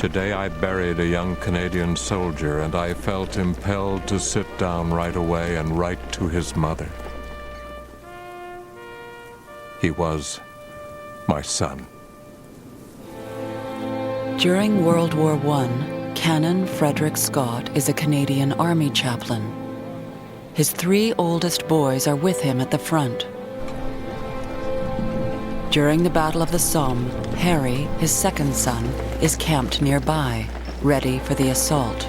Today I buried a young Canadian soldier, and I felt impelled to sit down right away and write to his mother. He was my son. During World War I, Canon Frederick Scott is a Canadian Army chaplain. His 3 oldest boys are with him at the front. During the Battle of the Somme, Harry, his second son, is camped nearby, ready for the assault.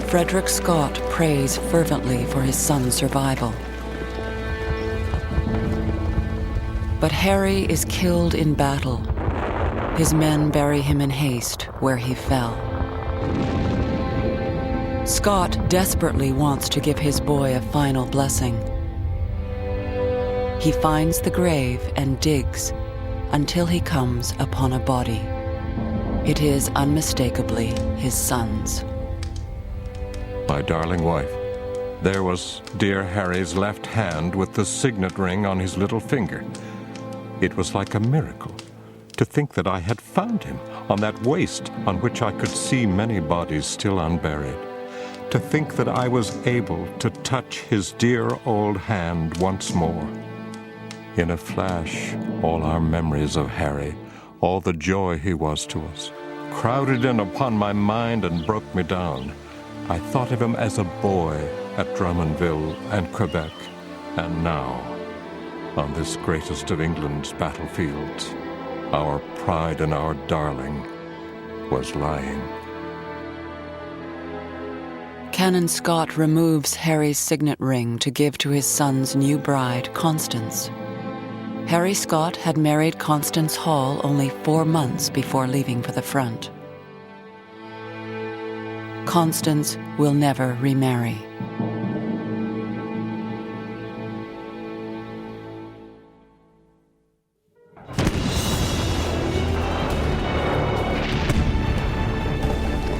Frederick Scott prays fervently for his son's survival. But Harry is killed in battle. His men bury him in haste where he fell. Scott desperately wants to give his boy a final blessing. He finds the grave and digs until he comes upon a body. It is unmistakably his son's. My darling wife, there was dear Harry's left hand with the signet ring on his little finger. It was like a miracle to think that I had found him on that waste on which I could see many bodies still unburied. To think that I was able to touch his dear old hand once more. In a flash, all our memories of Harry, all the joy he was to us, crowded in upon my mind and broke me down. I thought of him as a boy at Drummondville and Quebec, and now, on this greatest of England's battlefields, our pride and our darling was lying. Canon Scott removes Harry's signet ring to give to his son's new bride, Constance. Harry Scott had married Constance Hall only 4 months before leaving for the front. Constance will never remarry.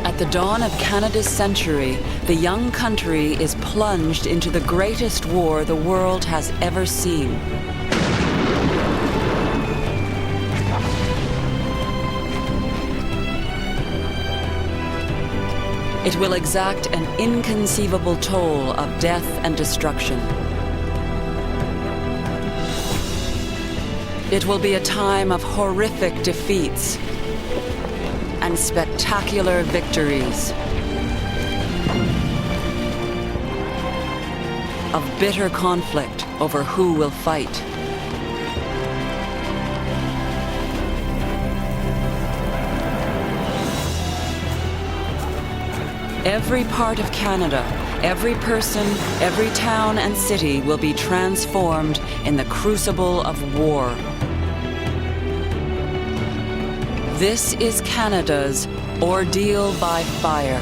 At the dawn of Canada's century, the young country is plunged into the greatest war the world has ever seen. It will exact an inconceivable toll of death and destruction. It will be a time of horrific defeats and spectacular victories, of bitter conflict over who will fight. Every part of Canada, every person, every town and city will be transformed in the crucible of war. This is Canada's ordeal by fire.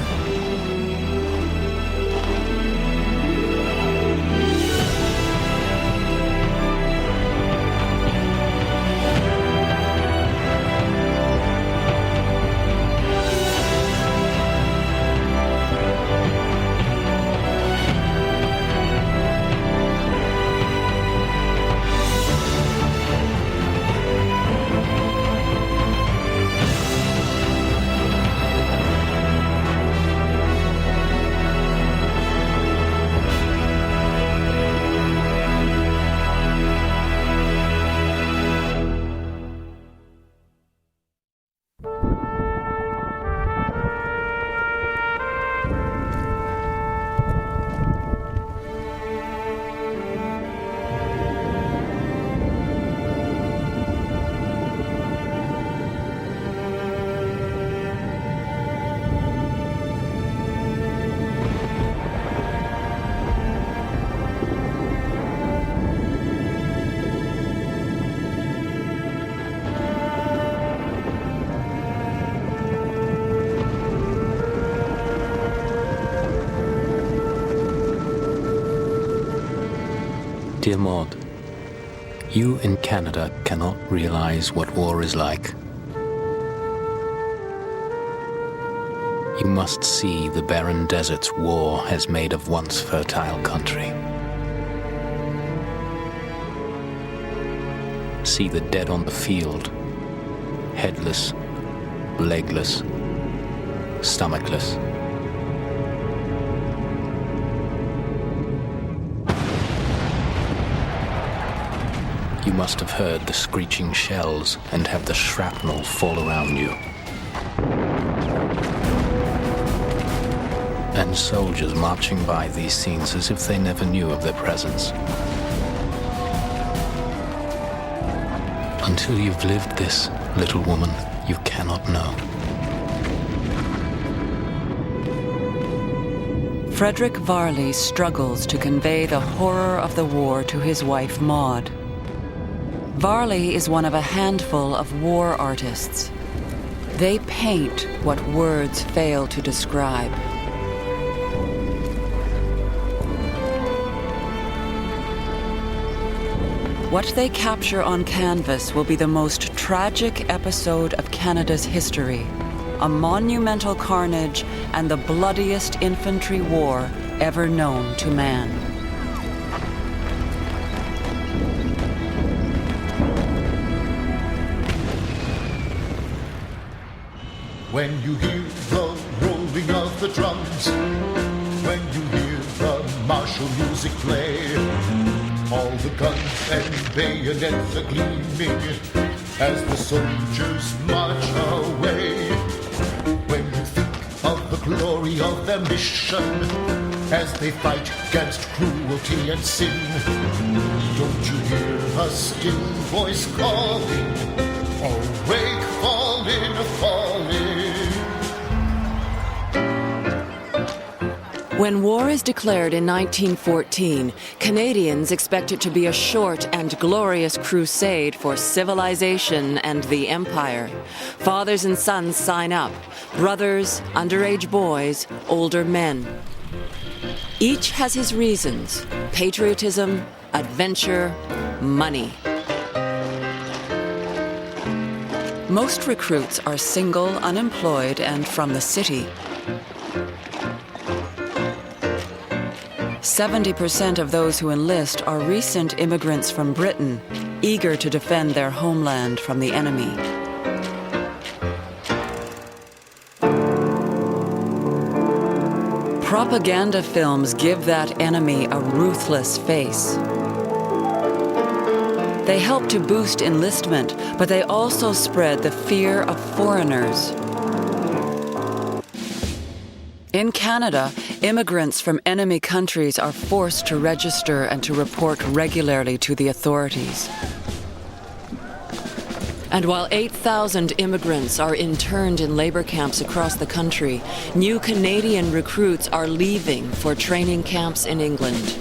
Dear Maud, you in Canada cannot realize what war is like. You must see the barren deserts war has made of once fertile country. See the dead on the field, headless, legless, stomachless. You must have heard the screeching shells and have the shrapnel fall around you. And soldiers marching by these scenes as if they never knew of their presence. Until you've lived this, little woman, you cannot know. Frederick Varley struggles to convey the horror of the war to his wife Maud. Varley is one of a handful of war artists. They paint what words fail to describe. What they capture on canvas will be the most tragic episode of Canada's history, a monumental carnage and the bloodiest infantry war ever known to man. When you hear the rolling of the drums, when you hear the martial music play, all the guns and bayonets are gleaming as the soldiers march away. When you think of the glory of their mission as they fight against cruelty and sin, don't you hear a still voice calling, awake, falling, falling? When war is declared in 1914, Canadians expect it to be a short and glorious crusade for civilization and the empire. Fathers and sons sign up, brothers, underage boys, older men. Each has his reasons: patriotism, adventure, money. Most recruits are single, unemployed, and from the city. 70% of those who enlist are recent immigrants from Britain, eager to defend their homeland from the enemy. Propaganda films give that enemy a ruthless face. They help to boost enlistment, but they also spread the fear of foreigners. In Canada, immigrants from enemy countries are forced to register and to report regularly to the authorities. And while 8,000 immigrants are interned in labor camps across the country, new Canadian recruits are leaving for training camps in England.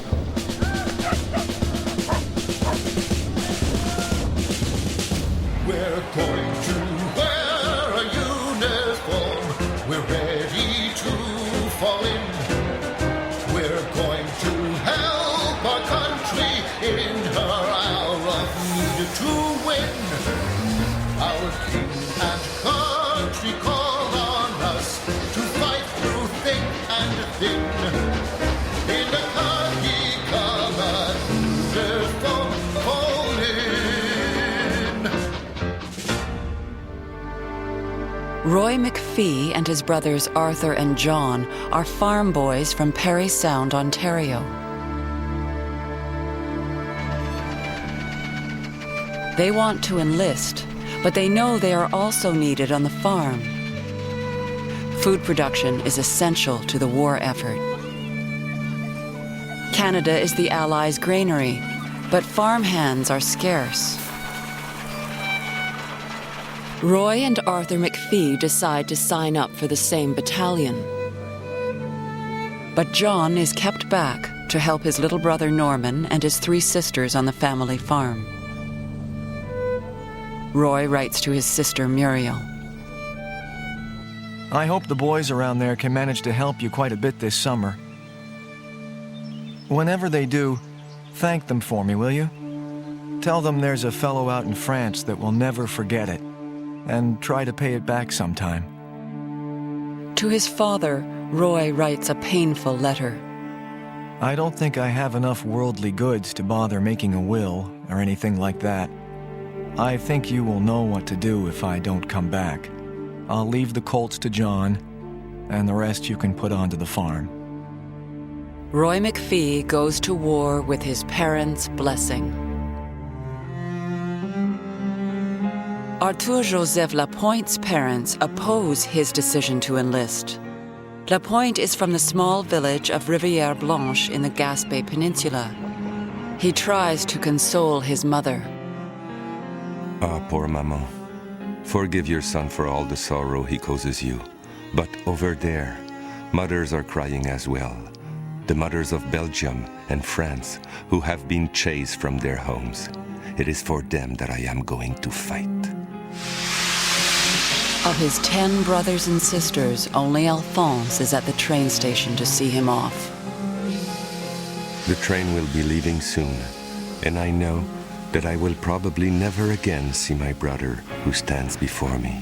We're going to wear a uniform. We're ready to fall in. We're going to help our country in her hour of need to win. Our king and country call on us to fight through thick and thin. In a khaki-covered uniform, fall in. Roy McPhee and his brothers Arthur and John are farm boys from Parry Sound, Ontario. They want to enlist, but they know they are also needed on the farm. Food production is essential to the war effort. Canada is the Allies' granary, but farm hands are scarce. Roy and Arthur McPhee decide to sign up for the same battalion. But John is kept back to help his little brother Norman and his 3 sisters on the family farm. Roy writes to his sister Muriel. I hope the boys around there can manage to help you quite a bit this summer. Whenever they do, thank them for me, will you? Tell them there's a fellow out in France that will never forget it, and try to pay it back sometime. To his father, Roy writes a painful letter. I don't think I have enough worldly goods to bother making a will or anything like that. I think you will know what to do if I don't come back. I'll leave the colts to John, and the rest you can put onto the farm. Roy McPhee goes to war with his parents' blessing. Arthur Joseph Lapointe's parents oppose his decision to enlist. Lapointe is from the small village of Rivière Blanche in the Gaspé Peninsula. He tries to console his mother. Ah, poor maman. Forgive your son for all the sorrow he causes you. But over there, mothers are crying as well. The mothers of Belgium and France who have been chased from their homes. It is for them that I am going to fight. Of his 10 brothers and sisters, only Alphonse is at the train station to see him off. The train will be leaving soon, and I know that I will probably never again see my brother who stands before me.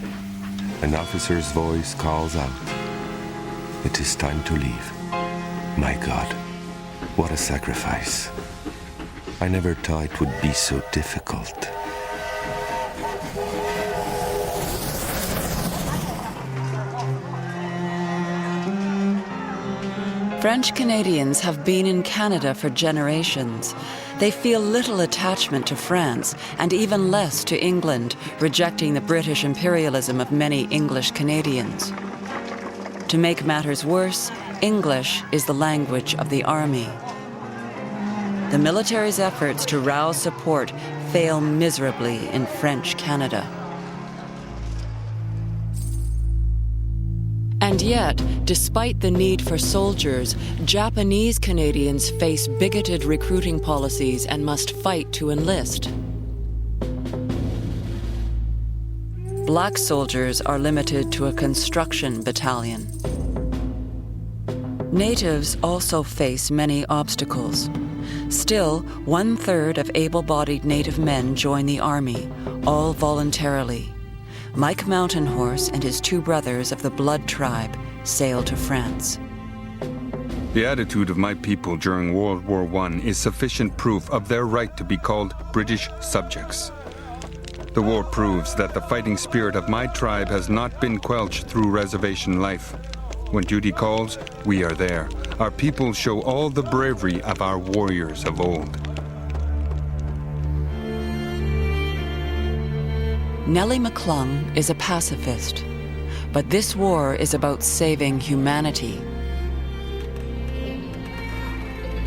An officer's voice calls out, "It is time to leave." My God, what a sacrifice. I never thought it would be so difficult. French Canadians have been in Canada for generations. They feel little attachment to France and even less to England, rejecting the British imperialism of many English Canadians. To make matters worse, English is the language of the army. The military's efforts to rouse support fail miserably in French Canada. And yet, despite the need for soldiers, Japanese Canadians face bigoted recruiting policies and must fight to enlist. Black soldiers are limited to a construction battalion. Natives also face many obstacles. Still, 1/3 of able-bodied Native men join the army, all voluntarily. Mike Mountain Horse and his 2 brothers of the Blood Tribe sail to France. The attitude of my people during World War I is sufficient proof of their right to be called British subjects. The war proves that the fighting spirit of my tribe has not been quenched through reservation life. When duty calls, we are there. Our people show all the bravery of our warriors of old. Nellie McClung is a pacifist, but this war is about saving humanity.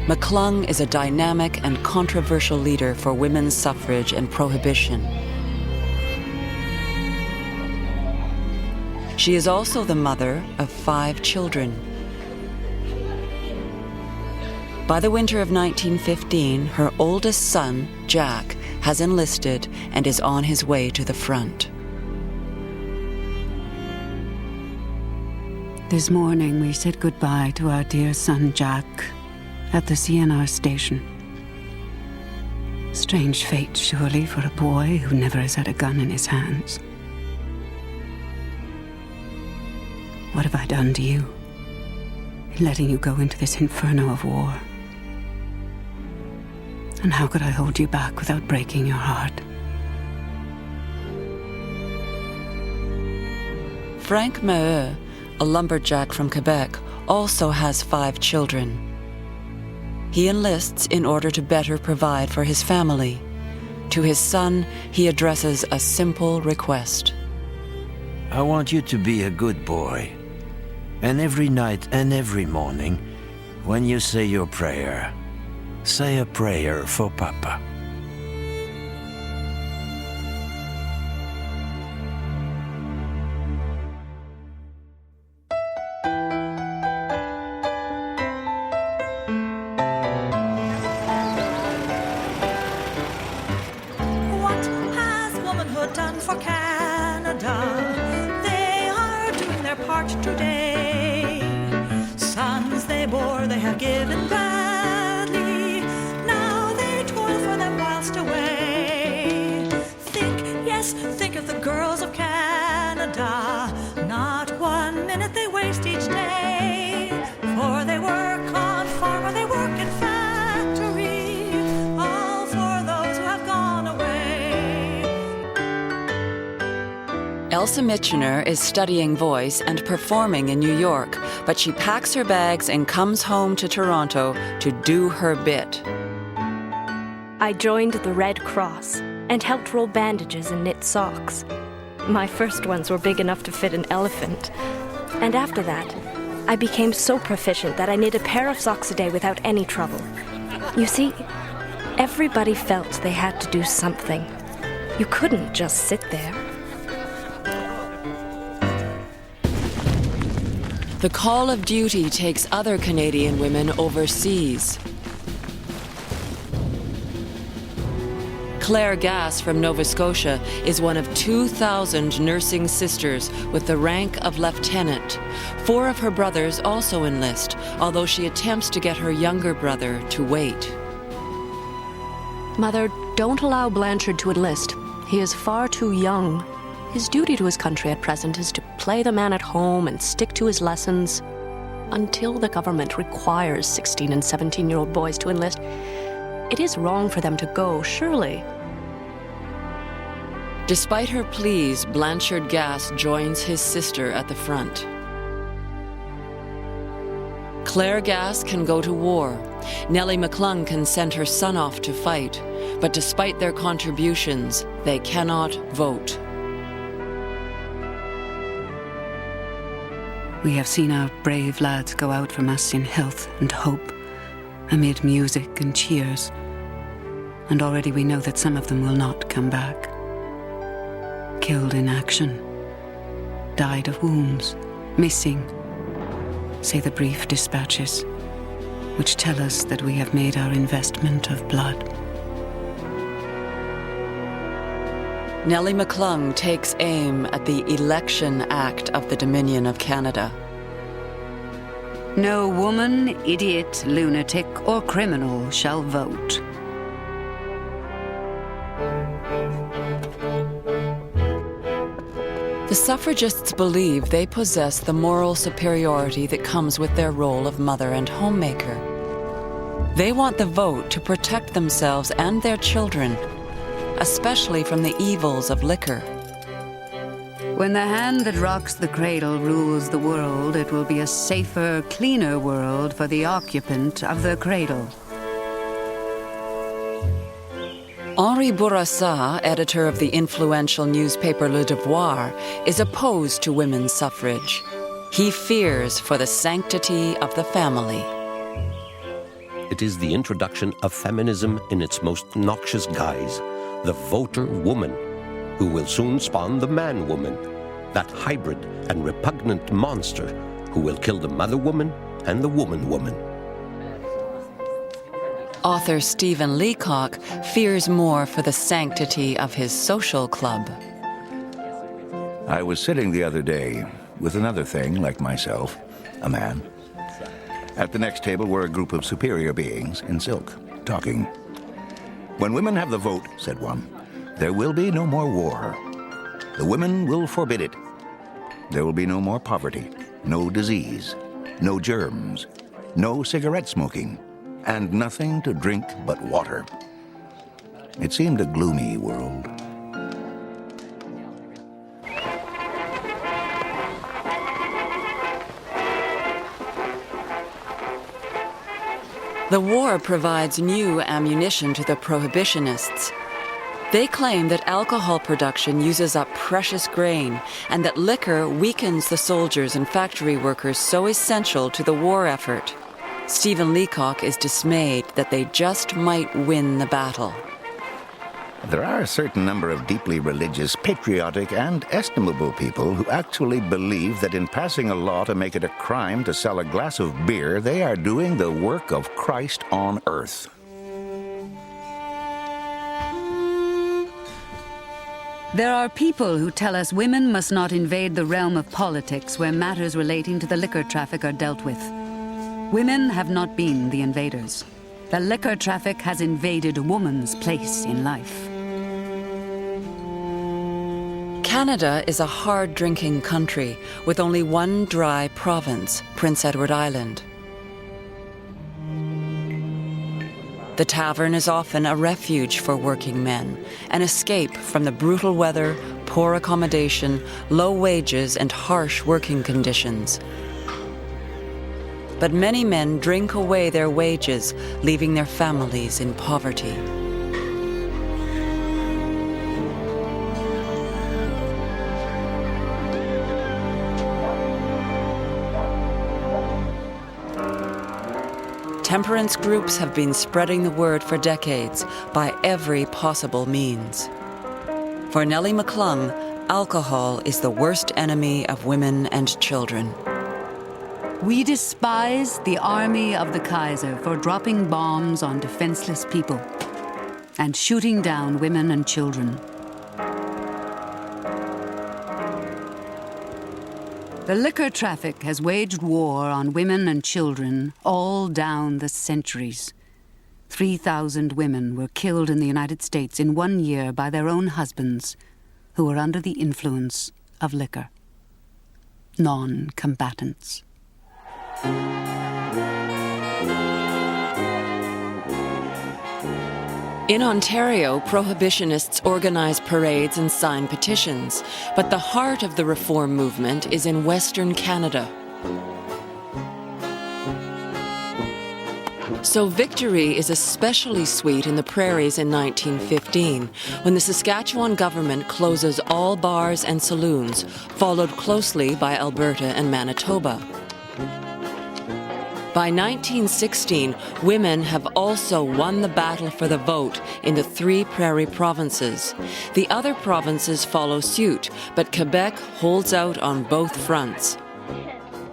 McClung is a dynamic and controversial leader for women's suffrage and prohibition. She is also the mother of 5 children. By the winter of 1915, her oldest son, Jack, has enlisted and is on his way to the front. This morning we said goodbye to our dear son Jack at the CNR station. Strange fate, surely, for a boy who never has had a gun in his hands. What have I done to you in letting you go into this inferno of war? And how could I hold you back without breaking your heart? Frank Maheu, a lumberjack from Quebec, also has 5 children. He enlists in order to better provide for his family. To his son, he addresses a simple request. I want you to be a good boy. And every night and every morning, when you say your prayer, say a prayer for Papa. What has womanhood done for Canada? They are doing their part today. Sons they bore, they have given gladly. Now they toil for them whilst away. Think of the girls of Canada. Not 1 minute they waste each day. For they work on farm or they work in factory. All for those who have gone away. Elsa Michener is studying voice and performing in New York, but she packs her bags and comes home to Toronto to do her bit. I joined the Red Cross and helped roll bandages and knit socks. My first ones were big enough to fit an elephant. And after that, I became so proficient that I knit a pair of socks a day without any trouble. You see, everybody felt they had to do something. You couldn't just sit there. The call of duty takes other Canadian women overseas. Claire Gass from Nova Scotia is one of 2,000 nursing sisters with the rank of lieutenant. 4 of her brothers also enlist, although she attempts to get her younger brother to wait. Mother, don't allow Blanchard to enlist. He is far too young. His duty to his country at present is to play the man at home and stick to his lessons. Until the government requires 16 and 17-year-old boys to enlist, it is wrong for them to go, surely. Despite her pleas, Blanchard Gass joins his sister at the front. Claire Gass can go to war. Nellie McClung can send her son off to fight. But despite their contributions, they cannot vote. We have seen our brave lads go out from us in health and hope, amid music and cheers. And already we know that some of them will not come back. Killed in action, died of wounds, missing, say the brief dispatches, which tell us that we have made our investment of blood. Nellie McClung takes aim at the Election Act of the Dominion of Canada. No woman, idiot, lunatic, or criminal shall vote. The suffragists believe they possess the moral superiority that comes with their role of mother and homemaker. They want the vote to protect themselves and their children, especially from the evils of liquor. When the hand that rocks the cradle rules the world, it will be a safer, cleaner world for the occupant of the cradle. Henri Bourassa, editor of the influential newspaper Le Devoir, is opposed to women's suffrage. He fears for the sanctity of the family. It is the introduction of feminism in its most noxious guise, the voter woman, who will soon spawn the man woman, that hybrid and repugnant monster who will kill the mother woman and the woman woman. Author Stephen Leacock fears more for the sanctity of his social club. I was sitting the other day with another thing like myself, a man. At the next table were a group of superior beings in silk, talking. When women have the vote, said one, there will be no more war. The women will forbid it. There will be no more poverty, no disease, no germs, no cigarette smoking, and nothing to drink but water. It seemed a gloomy world. The war provides new ammunition to the prohibitionists. They claim that alcohol production uses up precious grain and that liquor weakens the soldiers and factory workers so essential to the war effort. Stephen Leacock is dismayed that they just might win the battle. There are a certain number of deeply religious, patriotic, and estimable people who actually believe that in passing a law to make it a crime to sell a glass of beer, they are doing the work of Christ on earth. There are people who tell us women must not invade the realm of politics where matters relating to the liquor traffic are dealt with. Women have not been the invaders. The liquor traffic has invaded a woman's place in life. Canada is a hard-drinking country with only one dry province, Prince Edward Island. The tavern is often a refuge for working men, an escape from the brutal weather, poor accommodation, low wages, and harsh working conditions. But many men drink away their wages, leaving their families in poverty. Temperance groups have been spreading the word for decades by every possible means. For Nellie McClung, alcohol is the worst enemy of women and children. We despise the army of the Kaiser for dropping bombs on defenseless people and shooting down women and children. The liquor traffic has waged war on women and children all down the centuries. 3,000 women were killed in the United States in 1 year by their own husbands who were under the influence of liquor. Non-combatants. In Ontario, prohibitionists organize parades and sign petitions, but the heart of the reform movement is in Western Canada. So victory is especially sweet in the prairies in 1915, when the Saskatchewan government closes all bars and saloons, followed closely by Alberta and Manitoba. By 1916, women have also won the battle for the vote in the 3 prairie provinces. The other provinces follow suit, but Quebec holds out on both fronts.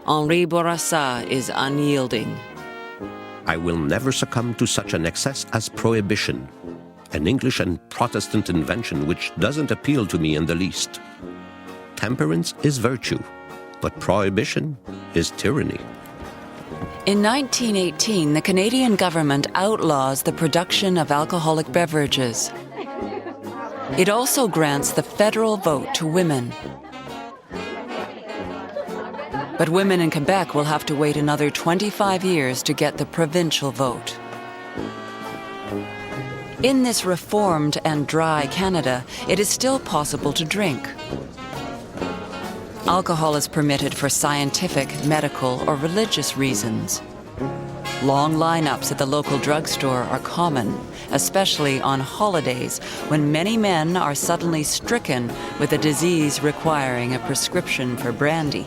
Henri Bourassa is unyielding. I will never succumb to such an excess as prohibition, an English and Protestant invention which doesn't appeal to me in the least. Temperance is virtue, but prohibition is tyranny. In 1918, the Canadian government outlaws the production of alcoholic beverages. It also grants the federal vote to women. But women in Quebec will have to wait another 25 years to get the provincial vote. In this reformed and dry Canada, it is still possible to drink. Alcohol is permitted for scientific, medical, or religious reasons. Long lineups at the local drugstore are common, especially on holidays when many men are suddenly stricken with a disease requiring a prescription for brandy.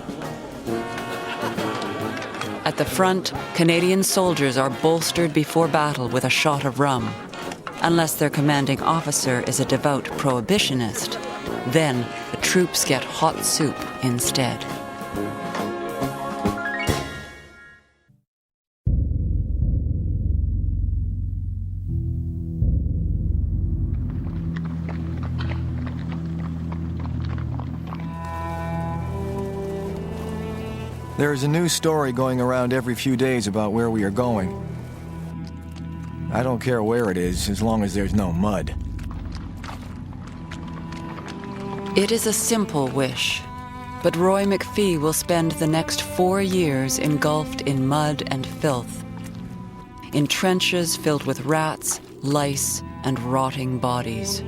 At the front, Canadian soldiers are bolstered before battle with a shot of rum, unless their commanding officer is a devout prohibitionist. Then the troops get hot soup instead. There's a news story going around every few days about where we are going. I don't care where it is, as long as there's no mud. It is a simple wish, but Roy McPhee will spend the next 4 years engulfed in mud and filth, in trenches filled with rats, lice, and rotting bodies.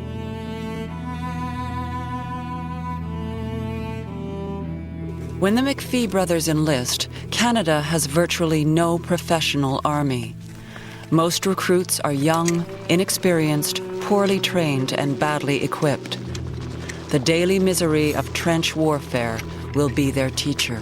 When the McPhee brothers enlist, Canada has virtually no professional army. Most recruits are young, inexperienced, poorly trained, and badly equipped. The daily misery of trench warfare will be their teacher.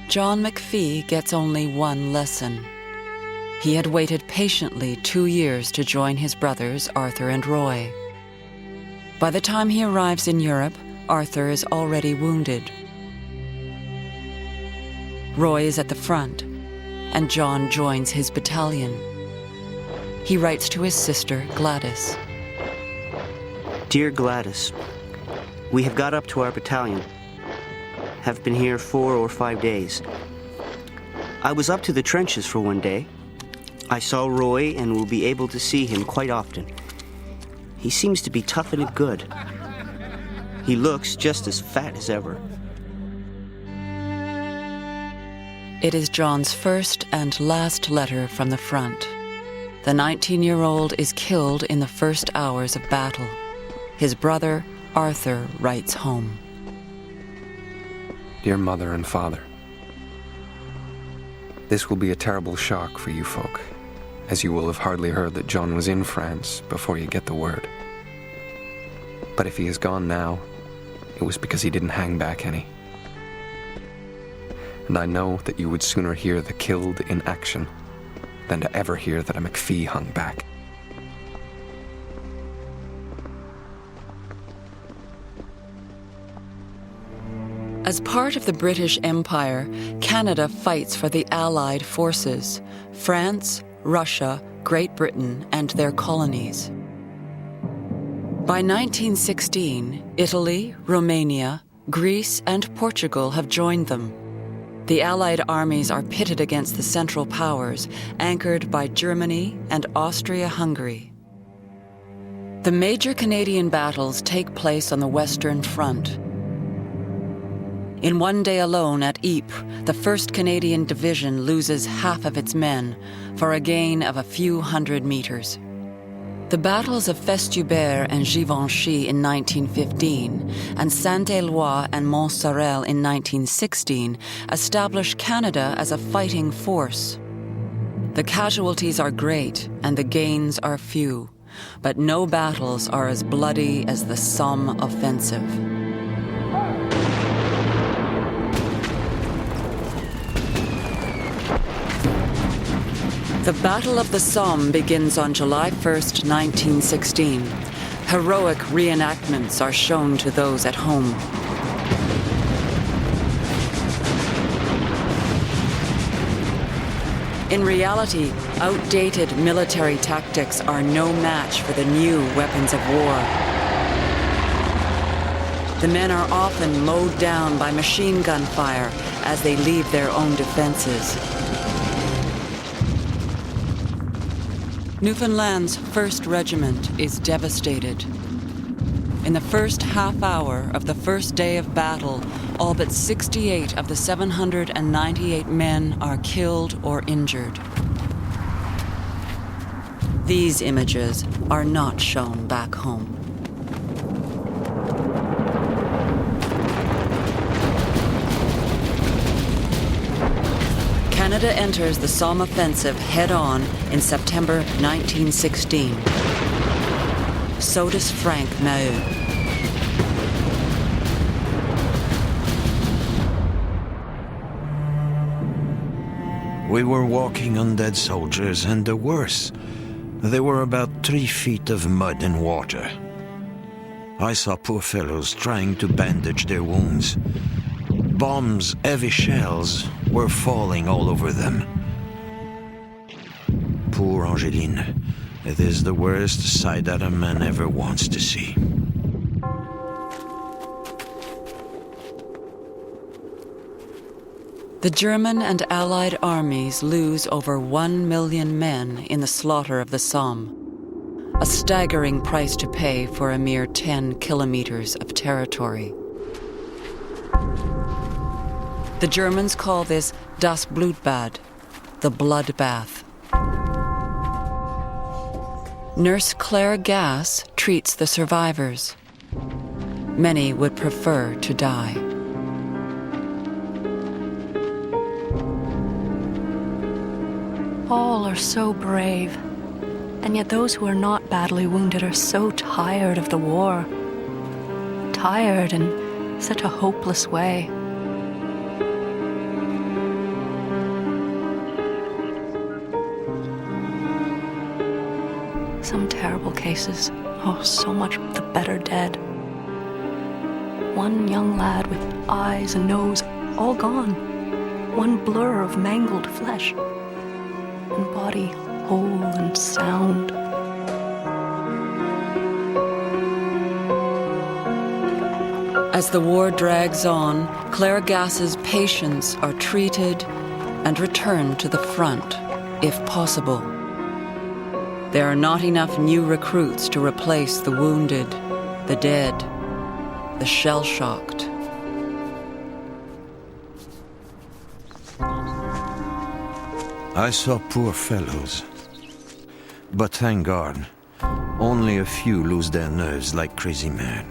John McPhee gets only one lesson. He had waited patiently 2 years to join his brothers, Arthur and Roy. By the time he arrives in Europe, Arthur is already wounded. Roy is at the front, and John joins his battalion. He writes to his sister, Gladys. Dear Gladys, we have got up to our battalion. Have been here 4 or 5 days. I was up to the trenches for one day. I saw Roy and will be able to see him quite often. He seems to be tough and good. He looks just as fat as ever. It is John's first and last letter from the front. The 19-year-old is killed in the first hours of battle. His brother, Arthur, writes home. Dear Mother and Father, this will be a terrible shock for you folk, as you will have hardly heard that John was in France before you get the word. But if he is gone now, it was because he didn't hang back any. And I know that you would sooner hear the killed in action than to ever hear that a McPhee hung back. As part of the British Empire, Canada fights for the Allied forces, France, Russia, Great Britain, and their colonies. By 1916, Italy, Romania, Greece, and Portugal have joined them. The Allied armies are pitted against the Central Powers, anchored by Germany and Austria-Hungary. The major Canadian battles take place on the Western Front. In one day alone at Ypres, the 1st Canadian Division loses half of its men for a gain of a few hundred meters. The battles of Festubert and Givenchy in 1915 and Saint-Éloi and Mont-Sorel in 1916 establish Canada as a fighting force. The casualties are great and the gains are few, but no battles are as bloody as the Somme offensive. The Battle of the Somme begins on July 1st, 1916. Heroic reenactments are shown to those at home. In reality, outdated military tactics are no match for the new weapons of war. The men are often mowed down by machine gun fire as they leave their own defenses. Newfoundland's 1st Regiment is devastated. In the first half hour of the first day of battle, all but 68 of the 798 men are killed or injured. These images are not shown back home. Canada enters the Somme offensive head-on in September 1916. So does Frank Maheu. We were walking on dead soldiers, and the worse. There were about 3 feet of mud and water. I saw poor fellows trying to bandage their wounds. Bombs, heavy shells, were falling all over them. Poor Angeline. It is the worst sight that a man ever wants to see. The German and Allied armies lose over 1 million men in the slaughter of the Somme, a staggering price to pay for a mere 10 kilometers of territory. The Germans call this Das Blutbad, the bloodbath. Nurse Claire Gass treats the survivors. Many would prefer to die. All are so brave, and yet those who are not badly wounded are so tired of the war. Tired in such a hopeless way. Some terrible cases, oh, so much the better dead. One young lad with eyes and nose all gone. One blur of mangled flesh. And body whole and sound. As the war drags on, Claire Gass's patients are treated and returned to the front, if possible. There are not enough new recruits to replace the wounded, the dead, the shell-shocked. I saw poor fellows. But thank God, only a few lose their nerves like crazy men.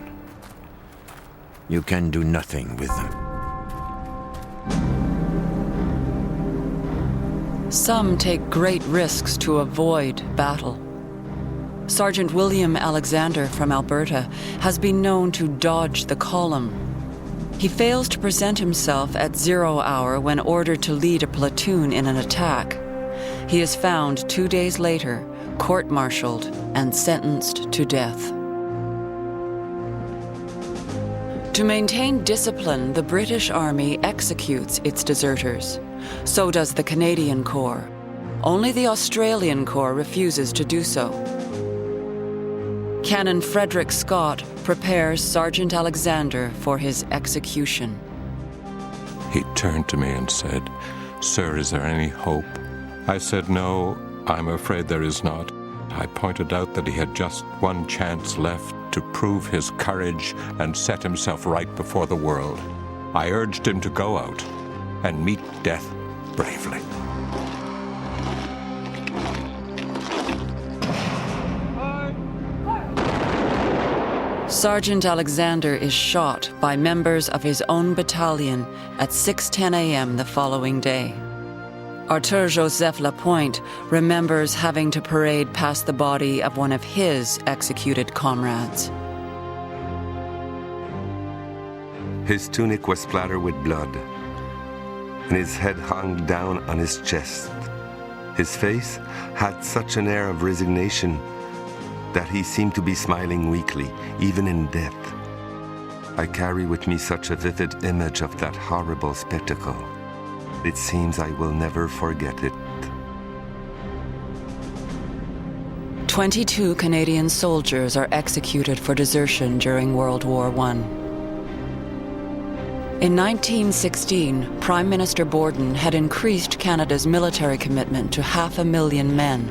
You can do nothing with them. Some take great risks to avoid battle. Sergeant William Alexander from Alberta has been known to dodge the column. He fails to present himself at 0 hour when ordered to lead a platoon in an attack. He is found 2 days later, court-martialed and sentenced to death. To maintain discipline, the British Army executes its deserters. So does the Canadian Corps. Only the Australian Corps refuses to do so. Canon Frederick Scott prepares Sergeant Alexander for his execution. He turned to me and said, "Sir, is there any hope?" I said, "No, I'm afraid there is not." I pointed out that he had just one chance left to prove his courage and set himself right before the world. I urged him to go out and meet death bravely. Sergeant Alexander is shot by members of his own battalion at 6:10 a.m. the following day. Arthur Joseph Lapointe remembers having to parade past the body of one of his executed comrades. His tunic was splattered with blood, and his head hung down on his chest. His face had such an air of resignation that he seemed to be smiling weakly, even in death. I carry with me such a vivid image of that horrible spectacle. It seems I will never forget it. 22 Canadian soldiers are executed for desertion during World War I. In 1916, Prime Minister Borden had increased Canada's military commitment to 500,000 men.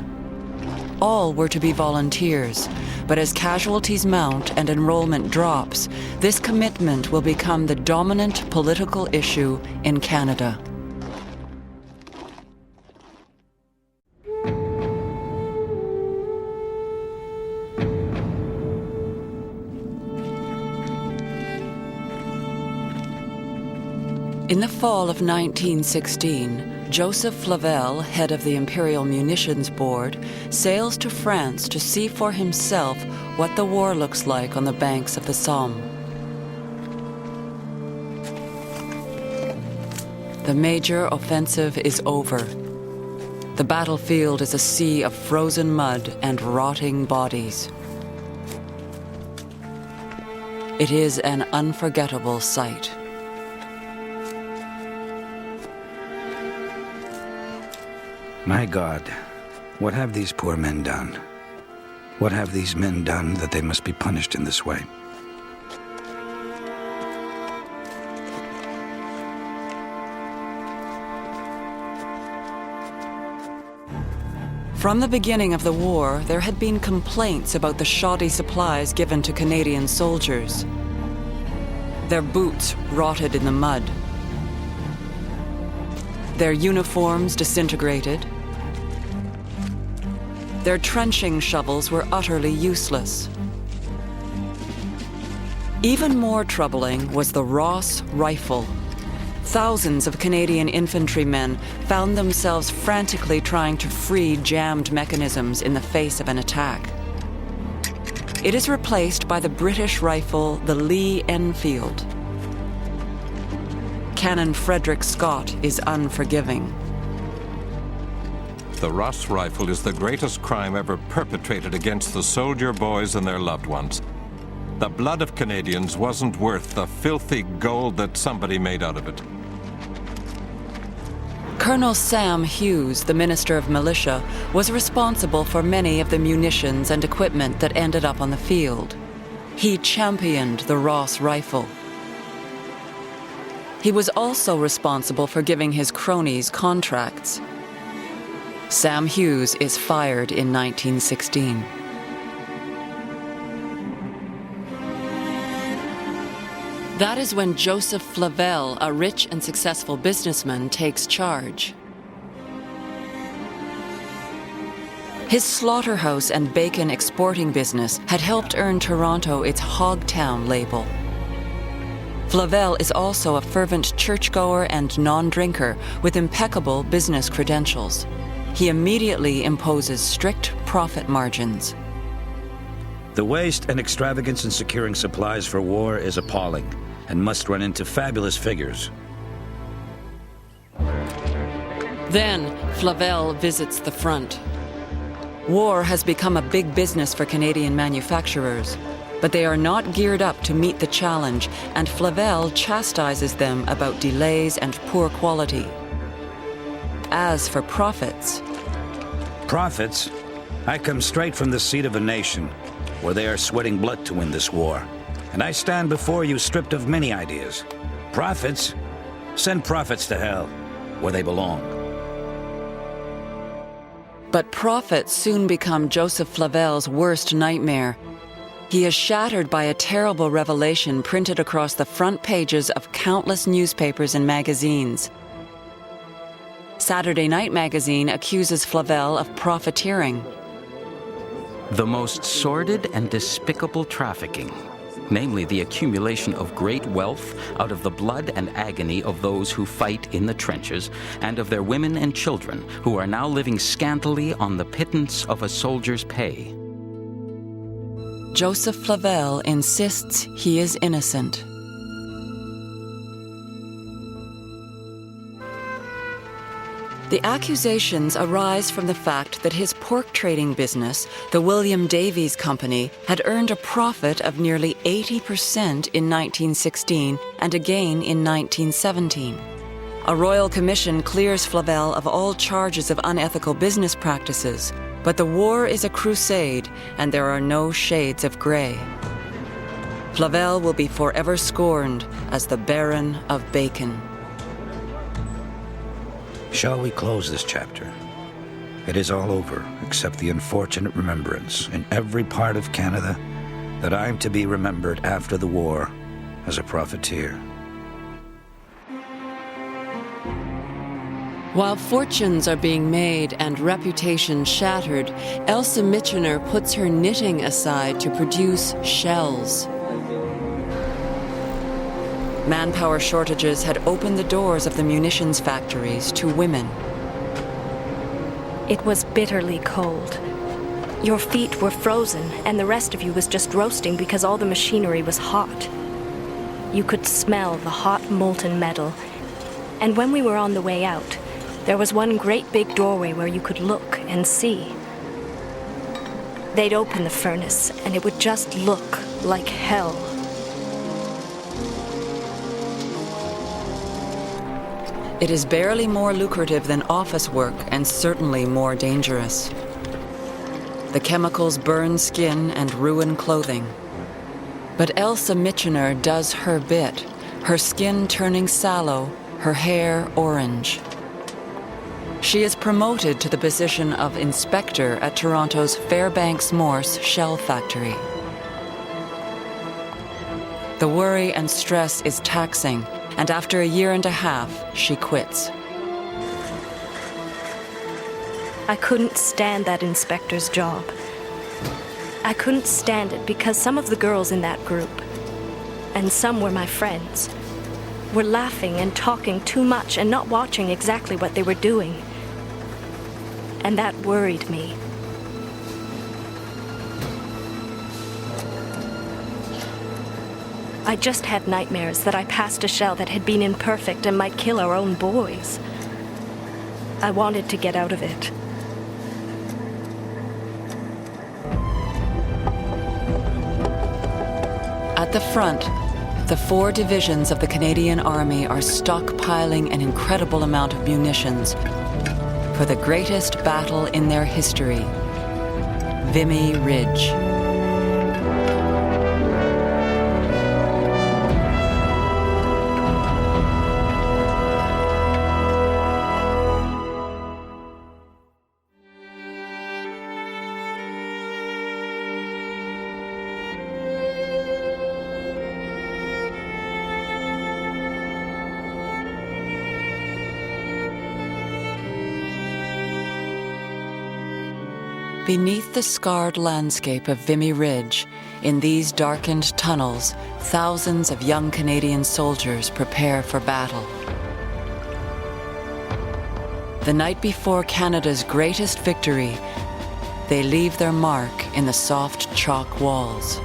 All were to be volunteers, but as casualties mount and enrollment drops, this commitment will become the dominant political issue in Canada. In the fall of 1916, Joseph Flavel, head of the Imperial Munitions Board, sails to France to see for himself what the war looks like on the banks of the Somme. The major offensive is over. The battlefield is a sea of frozen mud and rotting bodies. It is an unforgettable sight. My God, what have these poor men done? What have these men done that they must be punished in this way? From the beginning of the war, there had been complaints about the shoddy supplies given to Canadian soldiers. Their boots rotted in the mud. Their uniforms disintegrated. Their trenching shovels were utterly useless. Even more troubling was the Ross rifle. Thousands of Canadian infantrymen found themselves frantically trying to free jammed mechanisms in the face of an attack. It is replaced by the British rifle, the Lee Enfield. Canon Frederick Scott is unforgiving. The Ross rifle is the greatest crime ever perpetrated against the soldier boys and their loved ones. The blood of Canadians wasn't worth the filthy gold that somebody made out of it. Colonel Sam Hughes, the Minister of Militia, was responsible for many of the munitions and equipment that ended up on the field. He championed the Ross rifle. He was also responsible for giving his cronies contracts. Sam Hughes is fired in 1916. That is when Joseph Flavel, a rich and successful businessman, takes charge. His slaughterhouse and bacon exporting business had helped earn Toronto its Hogtown label. Flavel is also a fervent churchgoer and non-drinker with impeccable business credentials. He immediately imposes strict profit margins. The waste and extravagance in securing supplies for war is appalling and must run into fabulous figures. Then, Flavel visits the front. War has become a big business for Canadian manufacturers, but they are not geared up to meet the challenge, and Flavel chastises them about delays and poor quality. As for profits... Profits? I come straight from the seat of a nation, where they are sweating blood to win this war. And I stand before you stripped of many ideas. Profits? Send profits to hell, where they belong. But profits soon become Joseph Flavel's worst nightmare. He is shattered by a terrible revelation printed across the front pages of countless newspapers and magazines. Saturday Night Magazine accuses Flavel of profiteering. The most sordid and despicable trafficking, namely the accumulation of great wealth out of the blood and agony of those who fight in the trenches, and of their women and children who are now living scantily on the pittance of a soldier's pay. Joseph Flavel insists he is innocent. The accusations arise from the fact that his pork trading business, the William Davies Company, had earned a profit of nearly 80% in 1916 and again in 1917. A royal commission clears Flavel of all charges of unethical business practices, but the war is a crusade and there are no shades of gray. Flavel will be forever scorned as the Baron of Bacon. Shall we close this chapter? It is all over, except the unfortunate remembrance in every part of Canada that I am to be remembered after the war as a profiteer. While fortunes are being made and reputations shattered, Elsa Michener puts her knitting aside to produce shells. Manpower shortages had opened the doors of the munitions factories to women. It was bitterly cold. Your feet were frozen, and the rest of you was just roasting because all the machinery was hot. You could smell the hot molten metal, and when we were on the way out, there was one great big doorway where you could look and see. They'd open the furnace, and it would just look like hell. It is barely more lucrative than office work and certainly more dangerous. The chemicals burn skin and ruin clothing. But Elsa Michener does her bit, her skin turning sallow, her hair orange. She is promoted to the position of inspector at Toronto's Fairbanks Morse shell factory. The worry and stress is taxing, and after a year and a half, she quits. I couldn't stand that inspector's job. I couldn't stand it because some of the girls in that group, and some were my friends, were laughing and talking too much and not watching exactly what they were doing. And that worried me. I just had nightmares that I passed a shell that had been imperfect and might kill our own boys. I wanted to get out of it. At the front, the 4 divisions of the Canadian Army are stockpiling an incredible amount of munitions for the greatest battle in their history, Vimy Ridge. Beneath the scarred landscape of Vimy Ridge, in these darkened tunnels, thousands of young Canadian soldiers prepare for battle. The night before Canada's greatest victory, they leave their mark in the soft chalk walls.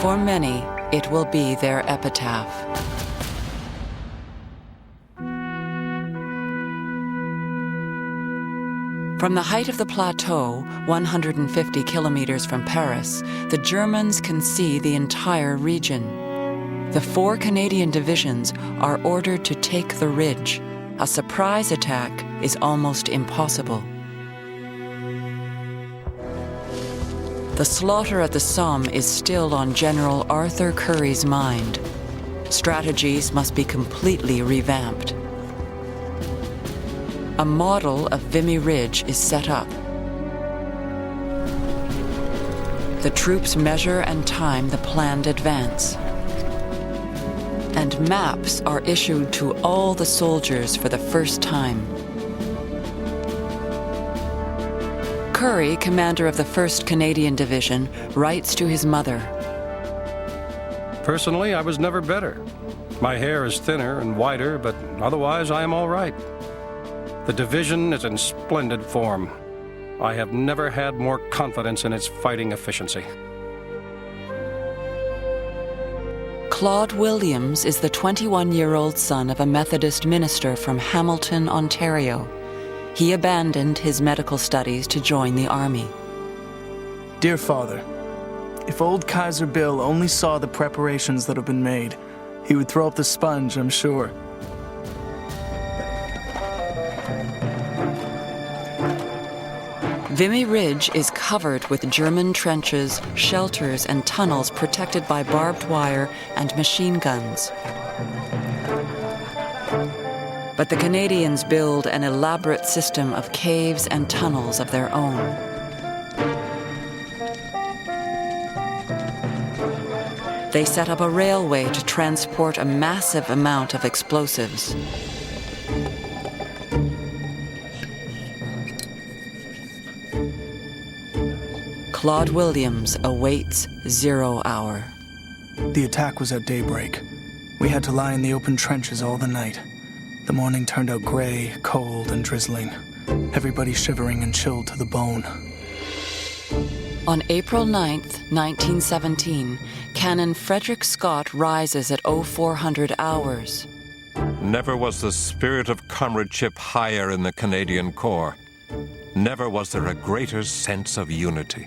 For many, it will be their epitaph. From the height of the plateau, 150 kilometers from Paris, the Germans can see the entire region. The 4 Canadian divisions are ordered to take the ridge. A surprise attack is almost impossible. The slaughter at the Somme is still on General Arthur Currie's mind. Strategies must be completely revamped. A model of Vimy Ridge is set up. The troops measure and time the planned advance. And maps are issued to all the soldiers for the first time. Currie, commander of the 1st Canadian Division, writes to his mother. Personally, I was never better. My hair is thinner and whiter, but otherwise I am all right. The division is in splendid form. I have never had more confidence in its fighting efficiency. Claude Williams is the 21-year-old son of a Methodist minister from Hamilton, Ontario. He abandoned his medical studies to join the army. Dear Father, if old Kaiser Bill only saw the preparations that have been made, he would throw up the sponge, I'm sure. Vimy Ridge is covered with German trenches, shelters, and tunnels protected by barbed wire and machine guns. But the Canadians build an elaborate system of caves and tunnels of their own. They set up a railway to transport a massive amount of explosives. Claude Williams awaits 0 hour. The attack was at daybreak. We had to lie in the open trenches all the night. The morning turned out gray, cold, and drizzling. Everybody shivering and chilled to the bone. On April 9th, 1917, Canon Frederick Scott rises at 0400 hours. Never was the spirit of comradeship higher in the Canadian Corps. Never was there a greater sense of unity.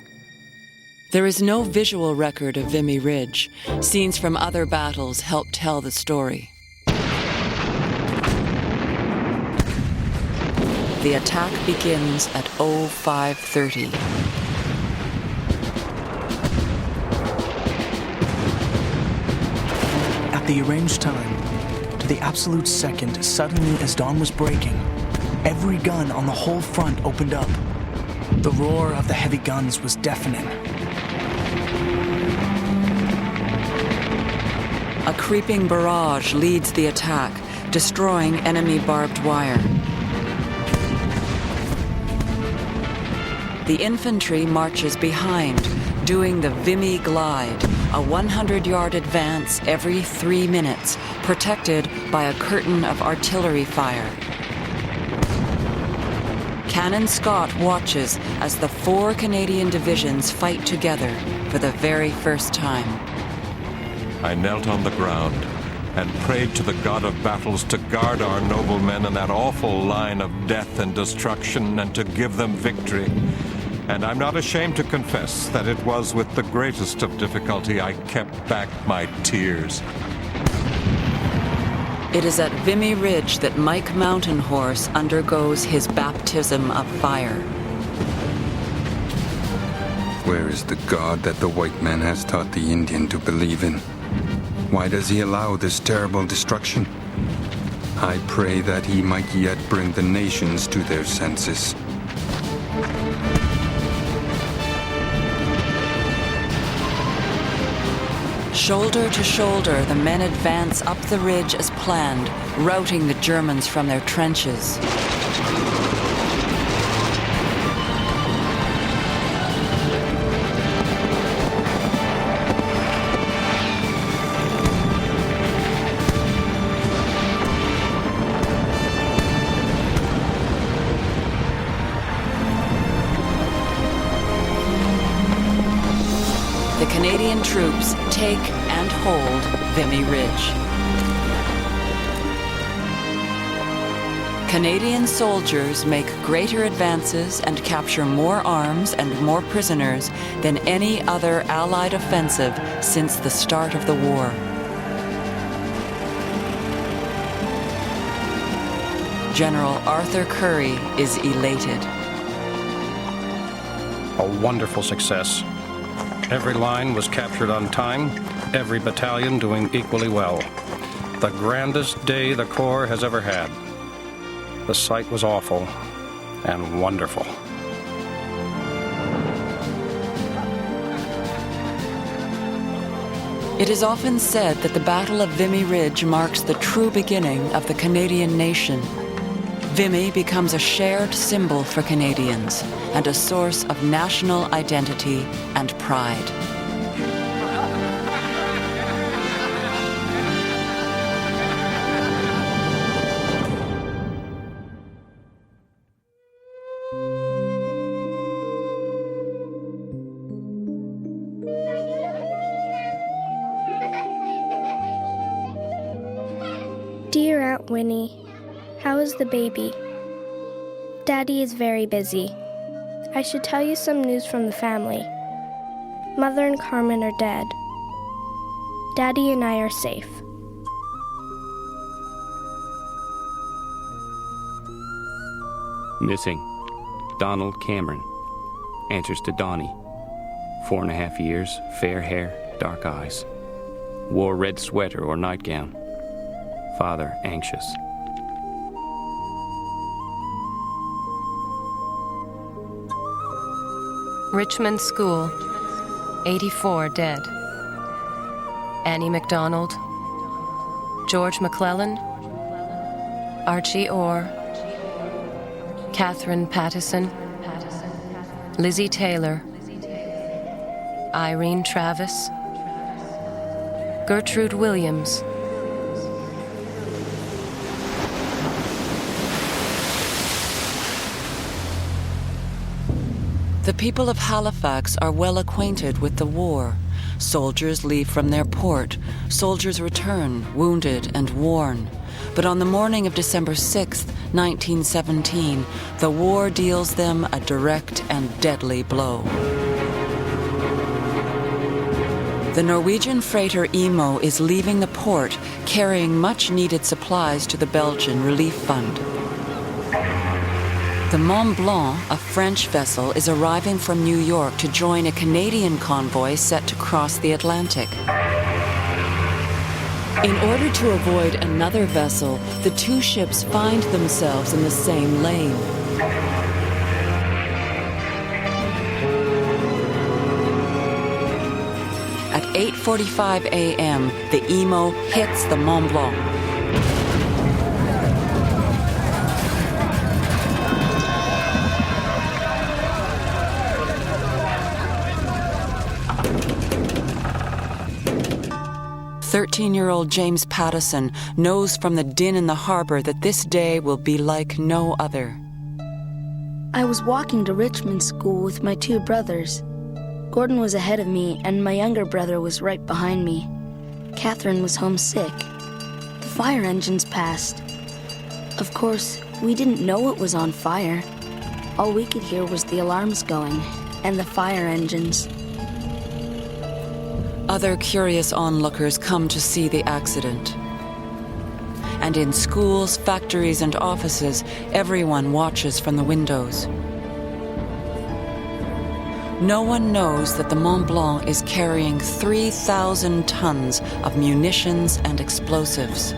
There is no visual record of Vimy Ridge. Scenes from other battles help tell the story. The attack begins at 0530. At the arranged time, to the absolute second, suddenly as dawn was breaking, every gun on the whole front opened up. The roar of the heavy guns was deafening. A creeping barrage leads the attack, destroying enemy barbed wire. The infantry marches behind, doing the Vimy Glide, a 100-yard advance every 3 minutes, protected by a curtain of artillery fire. Canon Scott watches as the 4 Canadian divisions fight together for the very first time. I knelt on the ground and prayed to the God of battles to guard our noble men in that awful line of death and destruction and to give them victory. And I'm not ashamed to confess that it was with the greatest of difficulty I kept back my tears. It is at Vimy Ridge that Mike Mountain Horse undergoes his baptism of fire. Where is the God that the white man has taught the Indian to believe in? Why does he allow this terrible destruction? I pray that he might yet bring the nations to their senses. Shoulder to shoulder, the men advance up the ridge as planned, routing the Germans from their trenches. The Canadian troops take and hold Vimy Ridge. Canadian soldiers make greater advances and capture more arms and more prisoners than any other Allied offensive since the start of the war. General Arthur Currie is elated. A wonderful success. Every line was captured on time, every battalion doing equally well. The grandest day the Corps has ever had. The sight was awful and wonderful. It is often said that the Battle of Vimy Ridge marks the true beginning of the Canadian nation. Vimy becomes a shared symbol for Canadians and a source of national identity and pride. Dear Aunt Winnie, how is the baby? Daddy is very busy. I should tell you some news from the family. Mother and Carmen are dead. Daddy and I are safe. Missing. Donald Cameron. Answers to Donnie. 4.5 years, fair hair, dark eyes. Wore red sweater or nightgown. Father anxious. Richmond School, 84 dead. Annie MacDonald, George McClellan, Archie Orr, Catherine Pattison, Lizzie Taylor, Irene Travis, Gertrude Williams, The people of Halifax are well acquainted with the war. Soldiers leave from their port. Soldiers return, wounded and worn. But on the morning of December 6, 1917, the war deals them a direct and deadly blow. The Norwegian freighter Imo is leaving the port, carrying much-needed supplies to the Belgian Relief Fund. The Mont Blanc, a French vessel, is arriving from New York to join a Canadian convoy set to cross the Atlantic. In order to avoid another vessel, the two ships find themselves in the same lane. At 8:45 a.m., the Imo hits the Mont Blanc. Thirteen-year-old James Pattison knows from the din in the harbor that this day will be like no other. I was walking to Richmond School with my two brothers. Gordon was ahead of me, and my younger brother was right behind me. Catherine was homesick. The fire engines passed. Of course, we didn't know it was on fire. All we could hear was the alarms going, and the fire engines. Other curious onlookers come to see the accident. And in schools, factories, and offices, everyone watches from the windows. No one knows that the Mont Blanc is carrying 3,000 tons of munitions and explosives.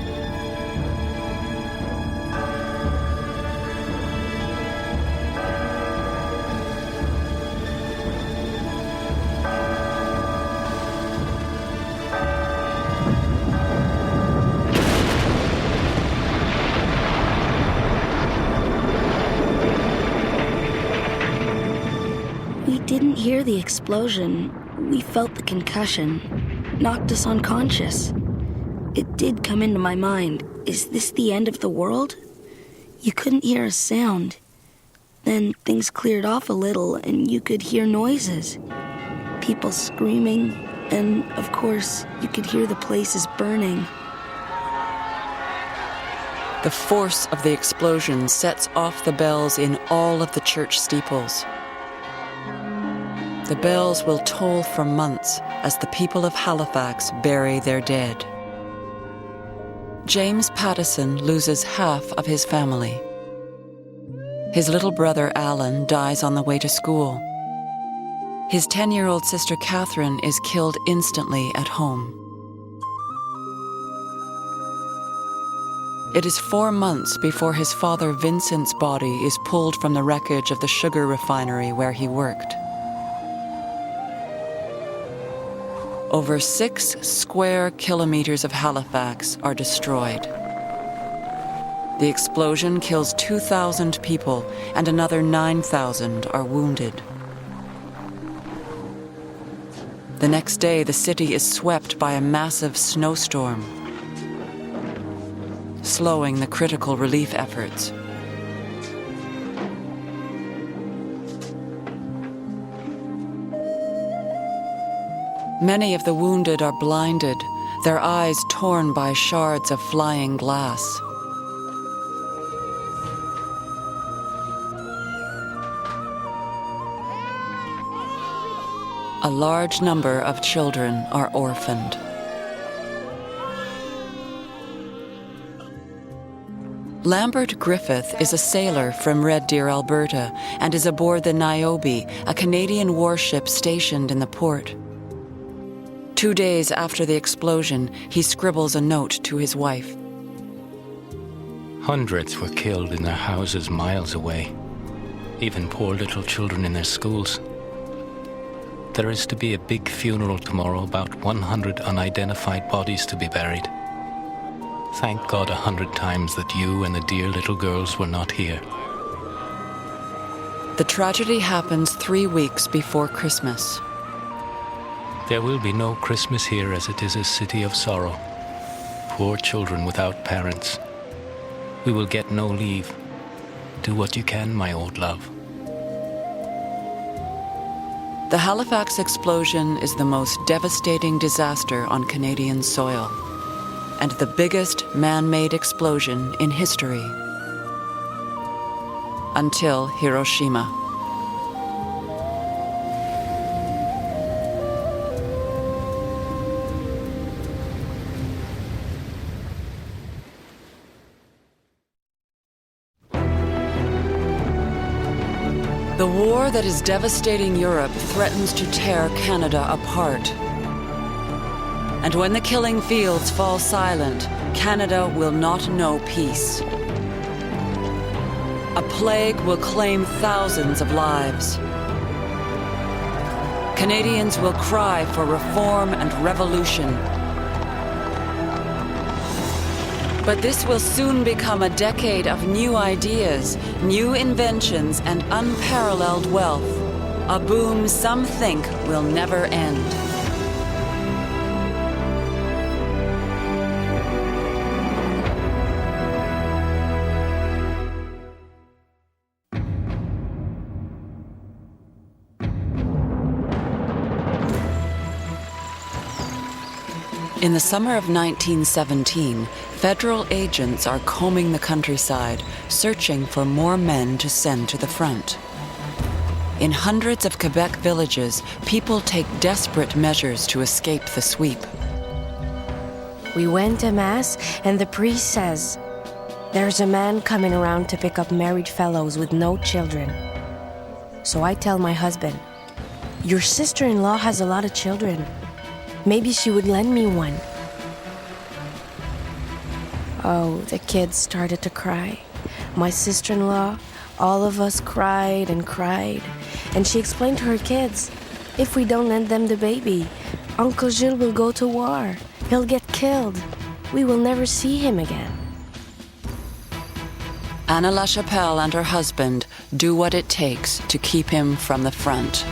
didn't hear the explosion. We felt the concussion. Knocked us unconscious. It did come into my mind. Is this the end of the world? You couldn't hear a sound. Then things cleared off a little and you could hear noises. People screaming, and of course, you could hear the places burning. The force of the explosion sets off the bells in all of the church steeples. The bells will toll for months as the people of Halifax bury their dead. James Pattison loses half of his family. His little brother Alan dies on the way to school. His 10-year-old sister Catherine is killed instantly at home. It is 4 months before his father Vincent's body is pulled from the wreckage of the sugar refinery where he worked. Over 6 square kilometers of Halifax are destroyed. The explosion kills 2,000 people and another 9,000 are wounded. The next day, the city is swept by a massive snowstorm, slowing the critical relief efforts. Many of the wounded are blinded, their eyes torn by shards of flying glass. A large number of children are orphaned. Lambert Griffith is a sailor from Red Deer, Alberta, and is aboard the Niobe, a Canadian warship stationed in the port. 2 days after the explosion, he scribbles a note to his wife. Hundreds were killed in their houses miles away, even poor little children in their schools. There is to be a big funeral tomorrow, about 100 unidentified bodies to be buried. Thank God 100 times that you and the dear little girls were not here. The tragedy happens 3 weeks before Christmas. There will be no Christmas here, as it is a city of sorrow. Poor children without parents. We will get no leave. Do what you can, my old love. The Halifax explosion is the most devastating disaster on Canadian soil, and the biggest man-made explosion in history. Until Hiroshima. The war that is devastating Europe threatens to tear Canada apart. And when the killing fields fall silent, Canada will not know peace. A plague will claim thousands of lives. Canadians will cry for reform and revolution. But this will soon become a decade of new ideas, new inventions, and unparalleled wealth. A boom some think will never end. In the summer of 1917, federal agents are combing the countryside, searching for more men to send to the front. In hundreds of Quebec villages, people take desperate measures to escape the sweep. We went to Mass, and the priest says, "There's a man coming around to pick up married fellows with no children." So I tell my husband, "Your sister-in-law has a lot of children. Maybe she would lend me one." Oh, the kids started to cry. My sister-in-law, all of us cried and cried. And she explained to her kids, "If we don't lend them the baby, Uncle Gilles will go to war. He'll get killed. We will never see him again." Anna LaChapelle and her husband do what it takes to keep him from the front.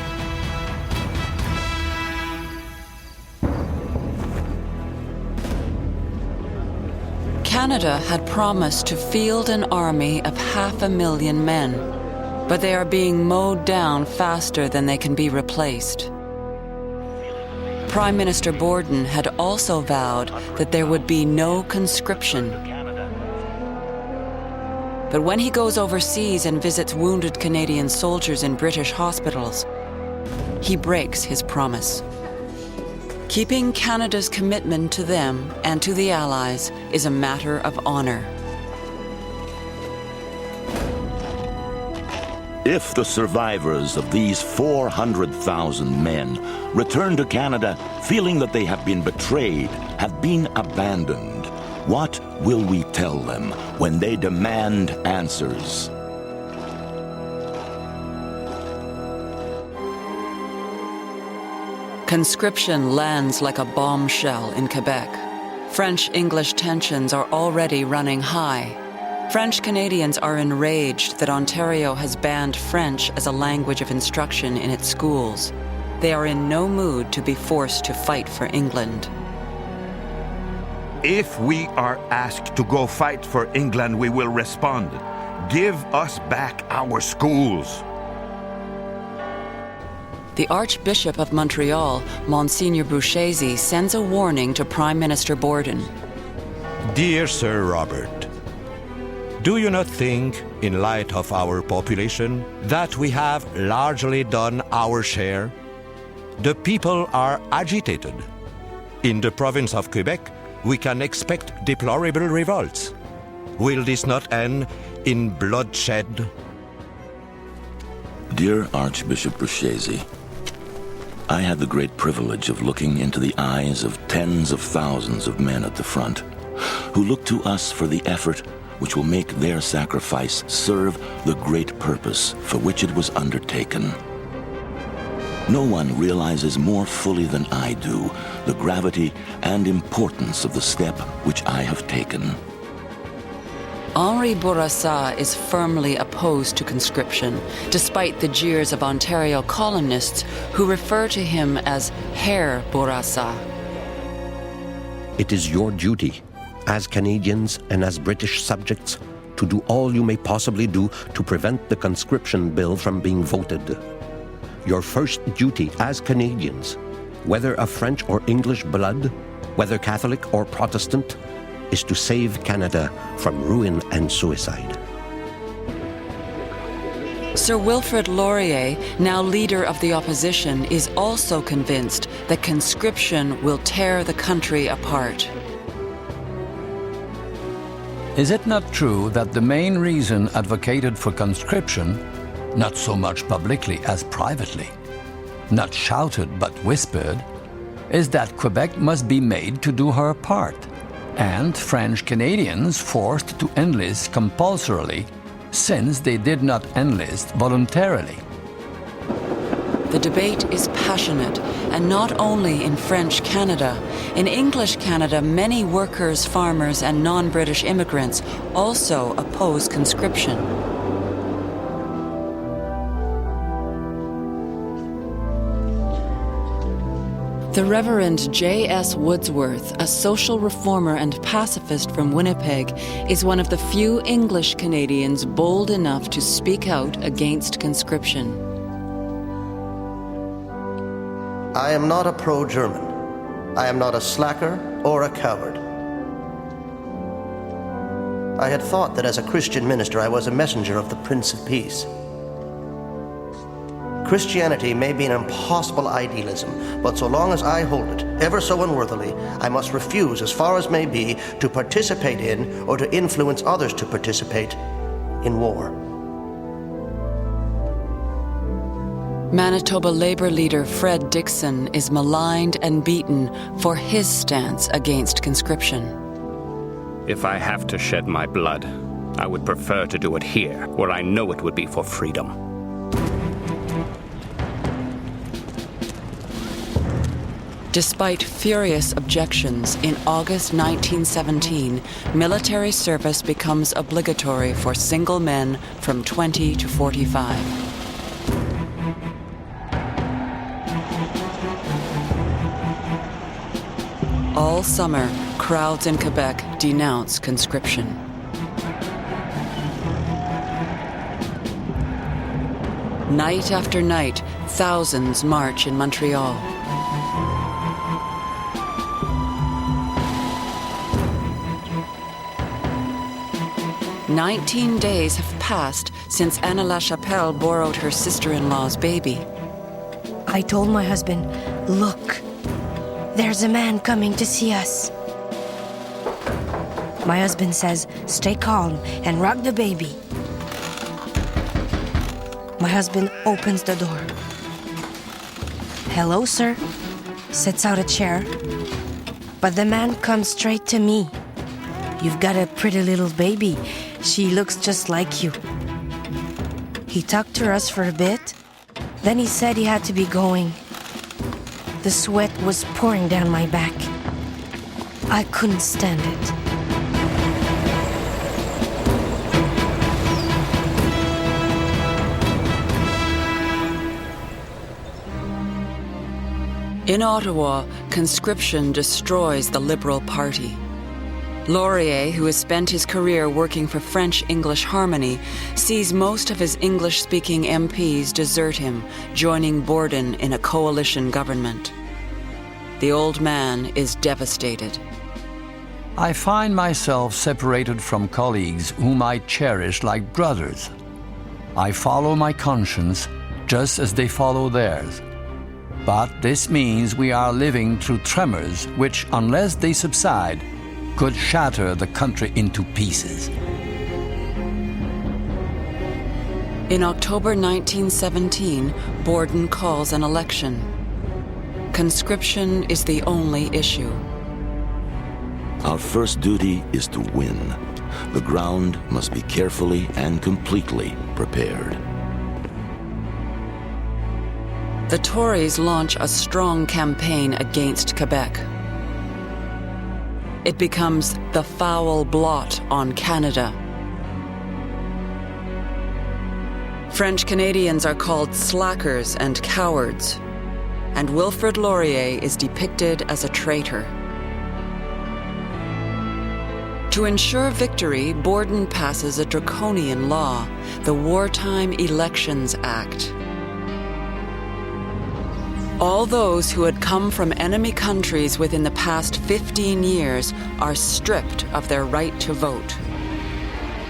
Canada had promised to field an army of 500,000 men, but they are being mowed down faster than they can be replaced. Prime Minister Borden had also vowed that there would be no conscription. But when he goes overseas and visits wounded Canadian soldiers in British hospitals, he breaks his promise. Keeping Canada's commitment to them and to the Allies is a matter of honor. If the survivors of these 400,000 men return to Canada feeling that they have been betrayed, have been abandoned, what will we tell them when they demand answers? Conscription lands like a bombshell in Quebec. French-English tensions are already running high. French Canadians are enraged that Ontario has banned French as a language of instruction in its schools. They are in no mood to be forced to fight for England. If we are asked to go fight for England, we will respond. Give us back our schools. The Archbishop of Montreal, Monsignor Bouchesi, sends a warning to Prime Minister Borden. Dear Sir Robert, do you not think, in light of our population, that we have largely done our share? The people are agitated. In the province of Quebec, we can expect deplorable revolts. Will this not end in bloodshed? Dear Archbishop Bouchesi, I had the great privilege of looking into the eyes of tens of thousands of men at the front, who look to us for the effort which will make their sacrifice serve the great purpose for which it was undertaken. No one realizes more fully than I do the gravity and importance of the step which I have taken. Henri Bourassa is firmly opposed to conscription, despite the jeers of Ontario colonists who refer to him as Herr Bourassa. It is your duty, as Canadians and as British subjects, to do all you may possibly do to prevent the conscription bill from being voted. Your first duty as Canadians, whether of French or English blood, whether Catholic or Protestant, is to save Canada from ruin and suicide. Sir Wilfrid Laurier, now leader of the opposition, is also convinced that conscription will tear the country apart. Is it not true that the main reason advocated for conscription, not so much publicly as privately, not shouted but whispered, is that Quebec must be made to do her part, and French Canadians forced to enlist compulsorily since they did not enlist voluntarily? The debate is passionate, and not only in French Canada. In English Canada, many workers, farmers, and non-British immigrants also oppose conscription. The Reverend J.S. Woodsworth, a social reformer and pacifist from Winnipeg, is one of the few English Canadians bold enough to speak out against conscription. I am not a pro-German. I am not a slacker or a coward. I had thought that as a Christian minister I was a messenger of the Prince of Peace. Christianity may be an impossible idealism, but so long as I hold it, ever so unworthily, I must refuse as far as may be to participate in or to influence others to participate in war. Manitoba Labour leader Fred Dixon is maligned and beaten for his stance against conscription. If I have to shed my blood, I would prefer to do it here, where I know it would be for freedom. Despite furious objections, in August 1917, military service becomes obligatory for single men from 20 to 45. All summer, crowds in Quebec denounce conscription. Night after night, thousands march in Montreal. "19 days have passed since Anna LaChapelle borrowed her sister-in-law's baby. I told my husband, look, there's a man coming to see us. My husband says, stay calm and rock the baby. My husband opens the door. Hello, sir. Sets out a chair. But the man comes straight to me. You've got a pretty little baby. She looks just like you. He talked to us for a bit. Then he said he had to be going. The sweat was pouring down my back. I couldn't stand it. In Ottawa, conscription destroys the Liberal Party. Laurier, who has spent his career working for French-English harmony, sees most of his English-speaking MPs desert him, joining Borden in a coalition government. The old man is devastated. I find myself separated from colleagues whom I cherish like brothers. I follow my conscience just as they follow theirs. But this means we are living through tremors which, unless they subside, could shatter the country into pieces. In October 1917, Borden calls an election. Conscription is the only issue. Our first duty is to win. The ground must be carefully and completely prepared. The Tories launch a strong campaign against Quebec. It becomes the foul blot on Canada. French Canadians are called slackers and cowards, and Wilfrid Laurier is depicted as a traitor. To ensure victory, Borden passes a draconian law, the Wartime Elections Act. All those who had come from enemy countries within the past 15 years are stripped of their right to vote.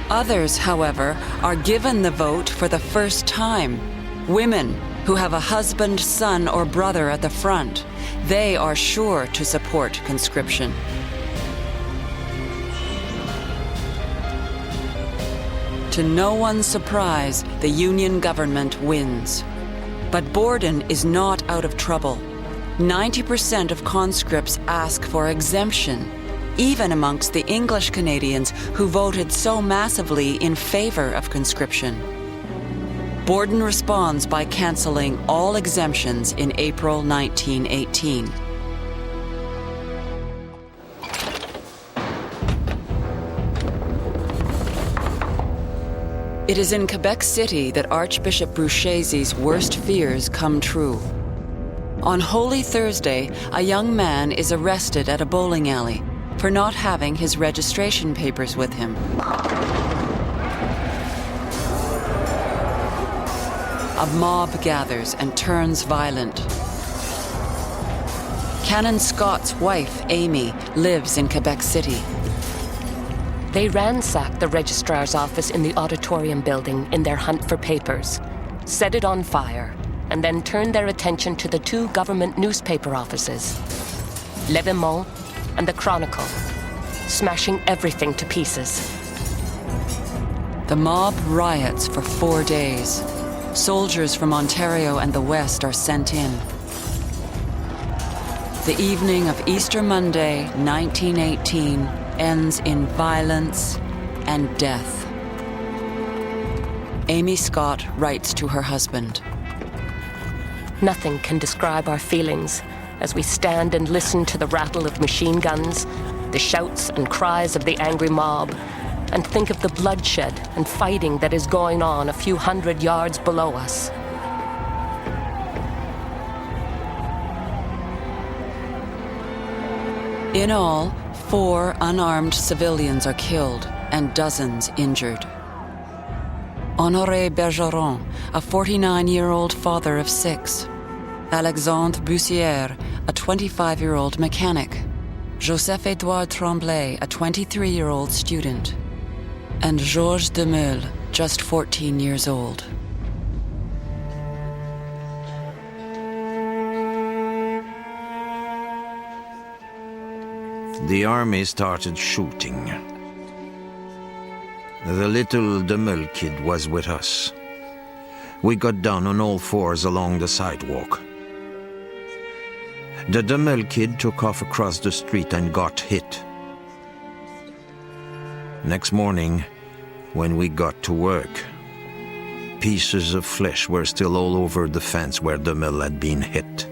Others, however, are given the vote for the first time. Women who have a husband, son, or brother at the front, they are sure to support conscription. To no one's surprise, the Union government wins. But Borden is not out of trouble. 90% of conscripts ask for exemption, even amongst the English Canadians who voted so massively in favor of conscription. Borden responds by canceling all exemptions in April 1918. It is in Quebec City that Archbishop Bruchézy's worst fears come true. On Holy Thursday, a young man is arrested at a bowling alley for not having his registration papers with him. A mob gathers and turns violent. Canon Scott's wife, Amy, lives in Quebec City. They ransacked the registrar's office in the auditorium building in their hunt for papers, set it on fire, and then turned their attention to the two government newspaper offices, L'Événement and the Chronicle, smashing everything to pieces. The mob riots for 4 days. Soldiers from Ontario and the West are sent in. The evening of Easter Monday, 1918, ends in violence and death. Amy Scott writes to her husband. Nothing can describe our feelings as we stand and listen to the rattle of machine guns, the shouts and cries of the angry mob, and think of the bloodshed and fighting that is going on a few hundred yards below us. In all, 4 unarmed civilians are killed and dozens injured. Honoré Bergeron, a 49-year-old father of 6. Alexandre Bussière, a 25-year-old mechanic. Joseph-Édouard Tremblay, a 23-year-old student. And Georges Demeule, just 14 years old. The army started shooting. The little Demeule kid was with us. We got down on all fours along the sidewalk. The Demeule kid took off across the street and got hit. Next morning, when we got to work, pieces of flesh were still all over the fence where Demeule had been hit.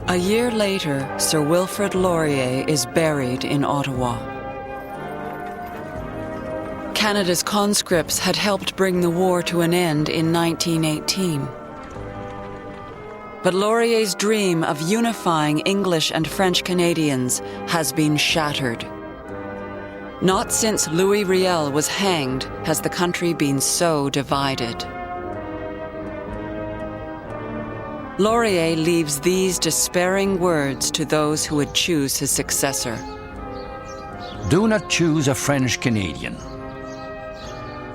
A year later, Sir Wilfrid Laurier is buried in Ottawa. Canada's conscripts had helped bring the war to an end in 1918. But Laurier's dream of unifying English and French Canadians has been shattered. Not since Louis Riel was hanged has the country been so divided. Laurier leaves these despairing words to those who would choose his successor. Do not choose a French Canadian.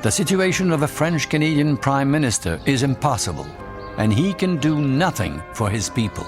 The situation of a French Canadian Prime Minister is impossible, and he can do nothing for his people.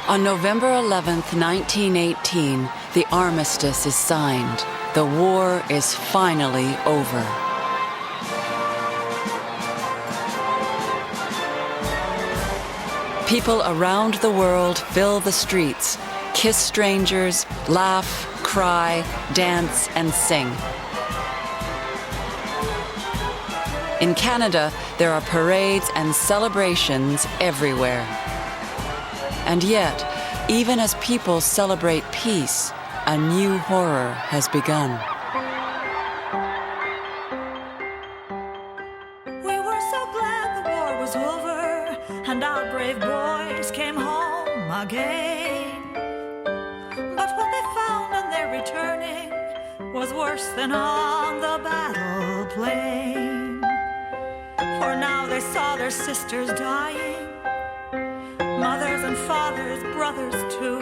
On November 11th, 1918, the armistice is signed. The war is finally over. People around the world fill the streets, kiss strangers, laugh, cry, dance, and sing. In Canada, there are parades and celebrations everywhere. And yet, even as people celebrate peace, a new horror has begun. We were so glad the war was over, and our brave boys came home again. But what they found on their returning was worse than on the battle plain. For now they saw their sisters dying, mothers and fathers, brothers too.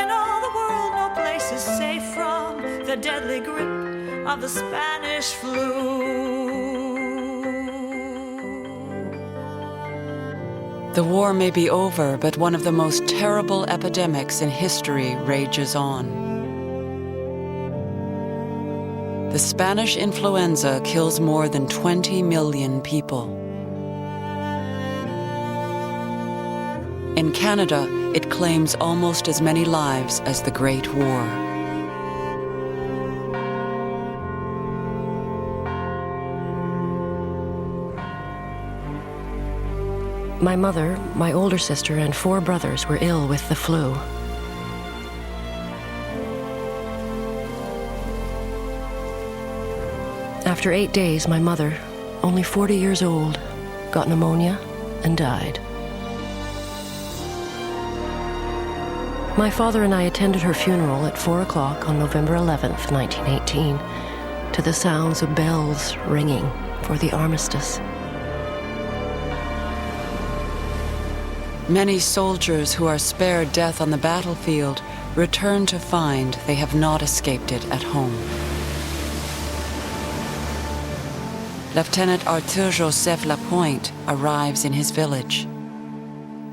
In all the world, no place is safe from the deadly grip of the Spanish flu. The war may be over, but one of the most terrible epidemics in history rages on. The Spanish influenza kills more than 20 million people. In Canada, it claims almost as many lives as the Great War. My mother, my older sister, and 4 brothers were ill with the flu. After 8 days, my mother, only 40 years old, got pneumonia and died. My father and I attended her funeral at 4 o'clock on November 11th, 1918, to the sounds of bells ringing for the armistice. Many soldiers who are spared death on the battlefield return to find they have not escaped it at home. Lieutenant Arthur Joseph Lapointe arrives in his village.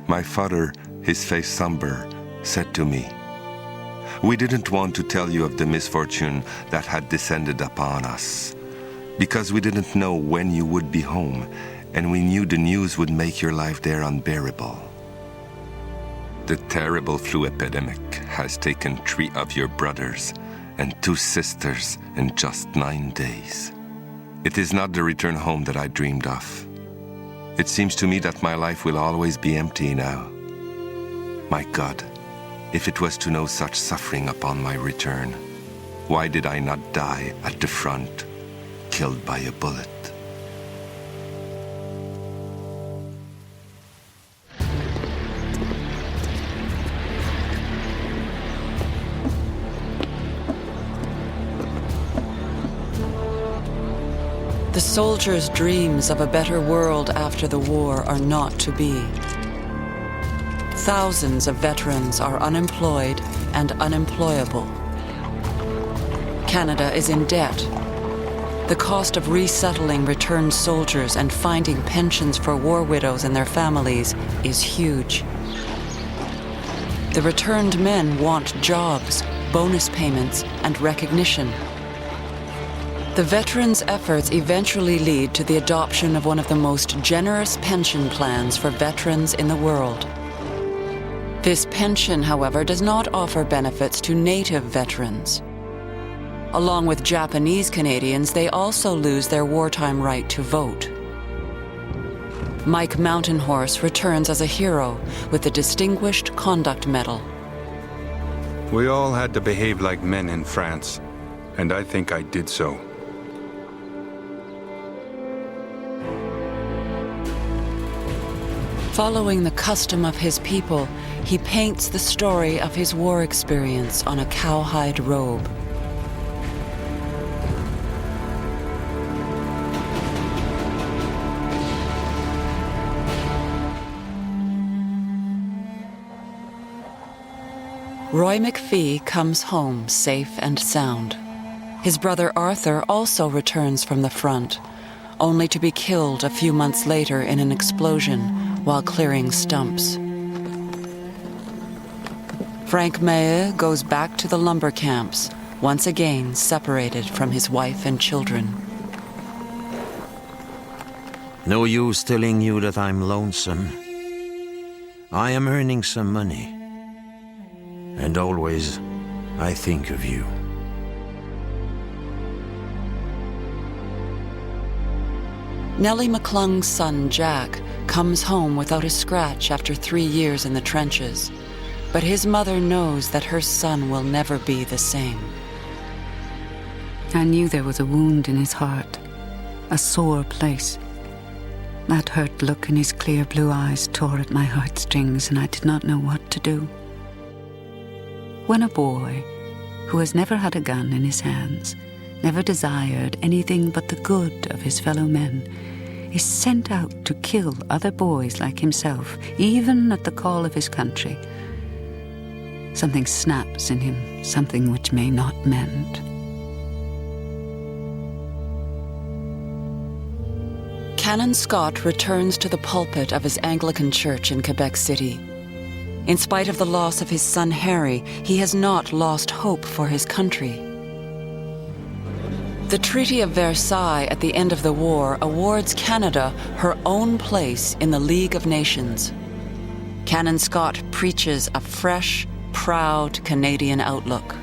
My father, his face somber, said to me, "We didn't want to tell you of the misfortune that had descended upon us, because we didn't know when you would be home, and we knew the news would make your life there unbearable. The terrible flu epidemic has taken 3 of your brothers and 2 sisters in just 9 days. It is not the return home that I dreamed of. It seems to me that my life will always be empty now. My God, if it was to know such suffering upon my return, why did I not die at the front, killed by a bullet?" The soldiers' dreams of a better world after the war are not to be. Thousands of veterans are unemployed and unemployable. Canada is in debt. The cost of resettling returned soldiers and finding pensions for war widows and their families is huge. The returned men want jobs, bonus payments, and recognition. The veterans' efforts eventually lead to the adoption of one of the most generous pension plans for veterans in the world. This pension, however, does not offer benefits to native veterans. Along with Japanese Canadians, they also lose their wartime right to vote. Mike Mountain Horse returns as a hero with the Distinguished Conduct Medal. We all had to behave like men in France, and I think I did so. Following the custom of his people, he paints the story of his war experience on a cowhide robe. Roy McPhee comes home safe and sound. His brother Arthur also returns from the front, only to be killed a few months later in an explosion while clearing stumps. Frank Maheu goes back to the lumber camps, once again separated from his wife and children. No use telling you that I'm lonesome. I am earning some money. And always, I think of you. Nellie McClung's son, Jack, comes home without a scratch after 3 years in the trenches. But his mother knows that her son will never be the same. I knew there was a wound in his heart, a sore place. That hurt look in his clear blue eyes tore at my heartstrings, and I did not know what to do. When a boy who has never had a gun in his hands, never desired anything but the good of his fellow men, is sent out to kill other boys like himself, even at the call of his country, something snaps in him, something which may not mend. Canon Scott returns to the pulpit of his Anglican church in Quebec City. In spite of the loss of his son Harry, he has not lost hope for his country. The Treaty of Versailles at the end of the war awards Canada her own place in the League of Nations. Canon Scott preaches a fresh, proud Canadian outlook.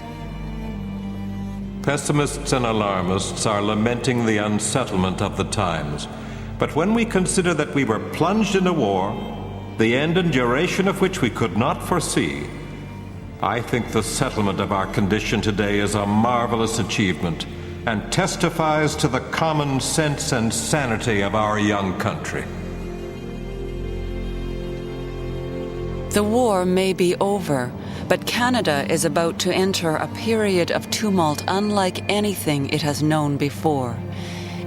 Pessimists and alarmists are lamenting the unsettlement of the times. But when we consider that we were plunged in a war, the end and duration of which we could not foresee, I think the settlement of our condition today is a marvelous achievement and testifies to the common sense and sanity of our young country. The war may be over, but Canada is about to enter a period of tumult unlike anything it has known before.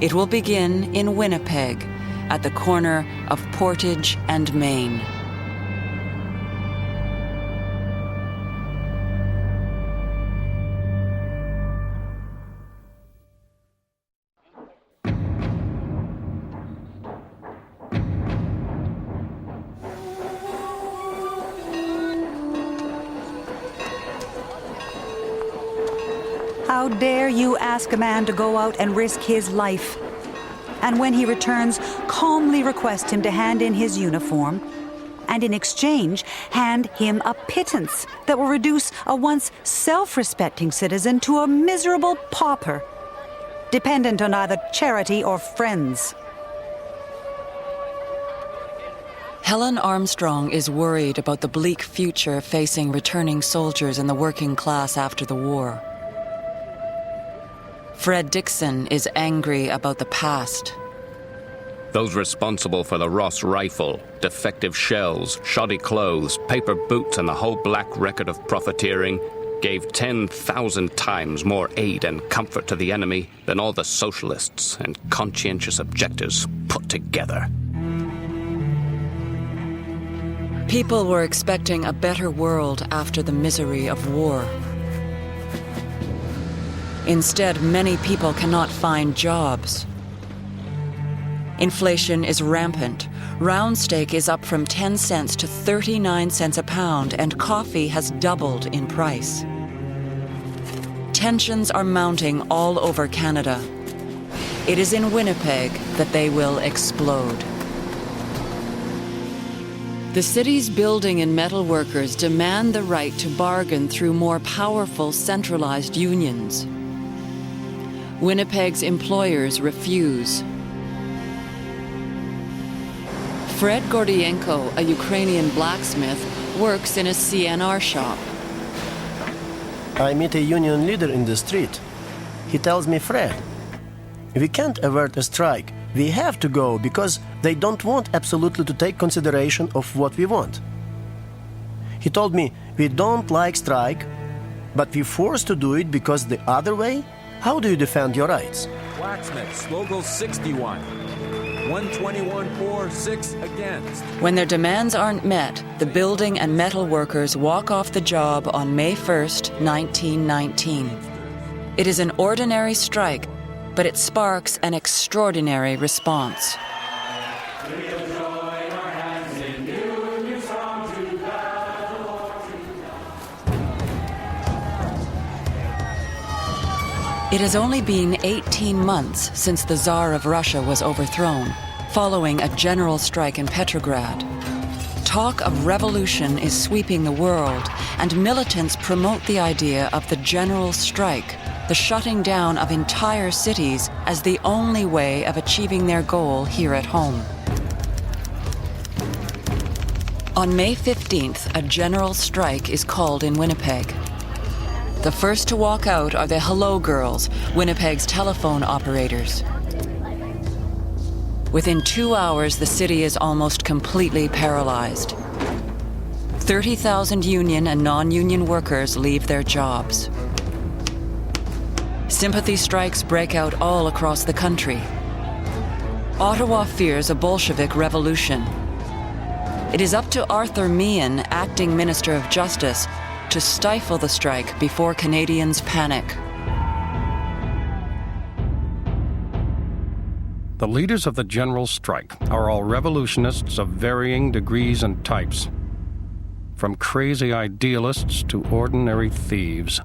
It will begin in Winnipeg, at the corner of Portage and Main. How dare you ask a man to go out and risk his life? And when he returns, calmly request him to hand in his uniform, and in exchange, hand him a pittance that will reduce a once self-respecting citizen to a miserable pauper, dependent on either charity or friends. Helen Armstrong is worried about the bleak future facing returning soldiers in the working class after the war. Fred Dixon is angry about the past. Those responsible for the Ross rifle, defective shells, shoddy clothes, paper boots, and the whole black record of profiteering gave 10,000 times more aid and comfort to the enemy than all the socialists and conscientious objectors put together. People were expecting a better world after the misery of war. Instead, many people cannot find jobs. Inflation is rampant. Round steak is up from 10 cents to 39 cents a pound, and coffee has doubled in price. Tensions are mounting all over Canada. It is in Winnipeg that they will explode. The city's building and metal workers demand the right to bargain through more powerful centralized unions. Winnipeg's employers refuse. Fred Gordienko, a Ukrainian blacksmith, works in a CNR shop. I meet a union leader in the street. He tells me, Fred, we can't avert a strike. We have to go because they don't want absolutely to take consideration of what we want. He told me, we don't like strike, but we're forced to do it because the other way? How do you defend your rights? Blacksmith, local 61. 121.46 against. When their demands aren't met, the building and metal workers walk off the job on May 1st, 1919. It is an ordinary strike, but it sparks an extraordinary response. It has only been 18 months since the Tsar of Russia was overthrown, following a general strike in Petrograd. Talk of revolution is sweeping the world, and militants promote the idea of the general strike, the shutting down of entire cities, as the only way of achieving their goal here at home. On May 15th, a general strike is called in Winnipeg. The first to walk out are the Hello Girls, Winnipeg's telephone operators. Within 2 hours, the city is almost completely paralyzed. 30,000 union and non-union workers leave their jobs. Sympathy strikes break out all across the country. Ottawa fears a Bolshevik revolution. It is up to Arthur Meehan, acting Minister of Justice, to stifle the strike before Canadians panic. The leaders of the general strike are all revolutionists of varying degrees and types, from crazy idealists to ordinary thieves.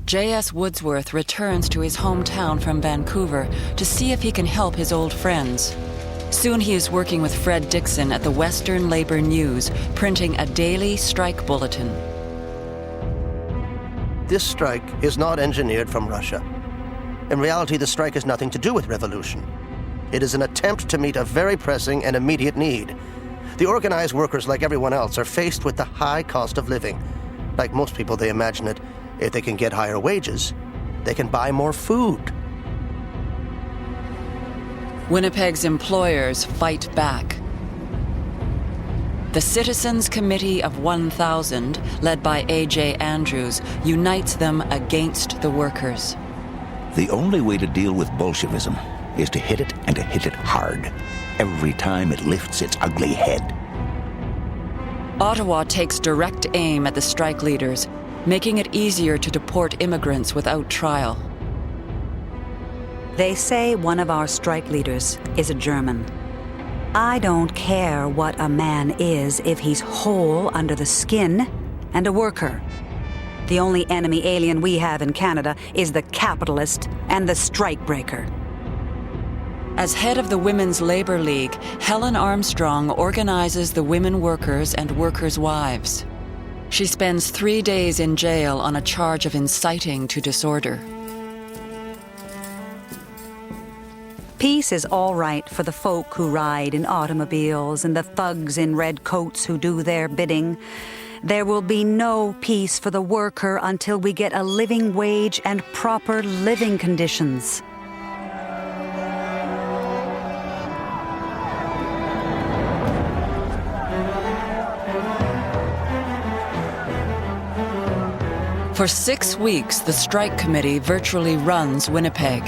J.S. Woodsworth returns to his hometown from Vancouver to see if he can help his old friends. Soon he is working with Fred Dixon at the Western Labour News, printing a daily strike bulletin. This strike is not engineered from Russia. In reality, the strike has nothing to do with revolution. It is an attempt to meet a very pressing and immediate need. The organized workers, like everyone else, are faced with the high cost of living. Like most people, they imagine it, if they can get higher wages, they can buy more food. Winnipeg's employers fight back. The Citizens Committee of 1,000, led by A.J. Andrews, unites them against the workers. The only way to deal with Bolshevism is to hit it and to hit it hard, every time it lifts its ugly head. Ottawa takes direct aim at the strike leaders, making it easier to deport immigrants without trial. They say one of our strike leaders is a German. I don't care what a man is if he's whole under the skin and a worker. The only enemy alien we have in Canada is the capitalist and the strikebreaker. As head of the Women's Labor League, Helen Armstrong organizes the women workers and workers' wives. She spends 3 days in jail on a charge of inciting to disorder. Peace is all right for the folk who ride in automobiles and the thugs in red coats who do their bidding. There will be no peace for the worker until we get a living wage and proper living conditions. For 6 weeks, the strike committee virtually runs Winnipeg.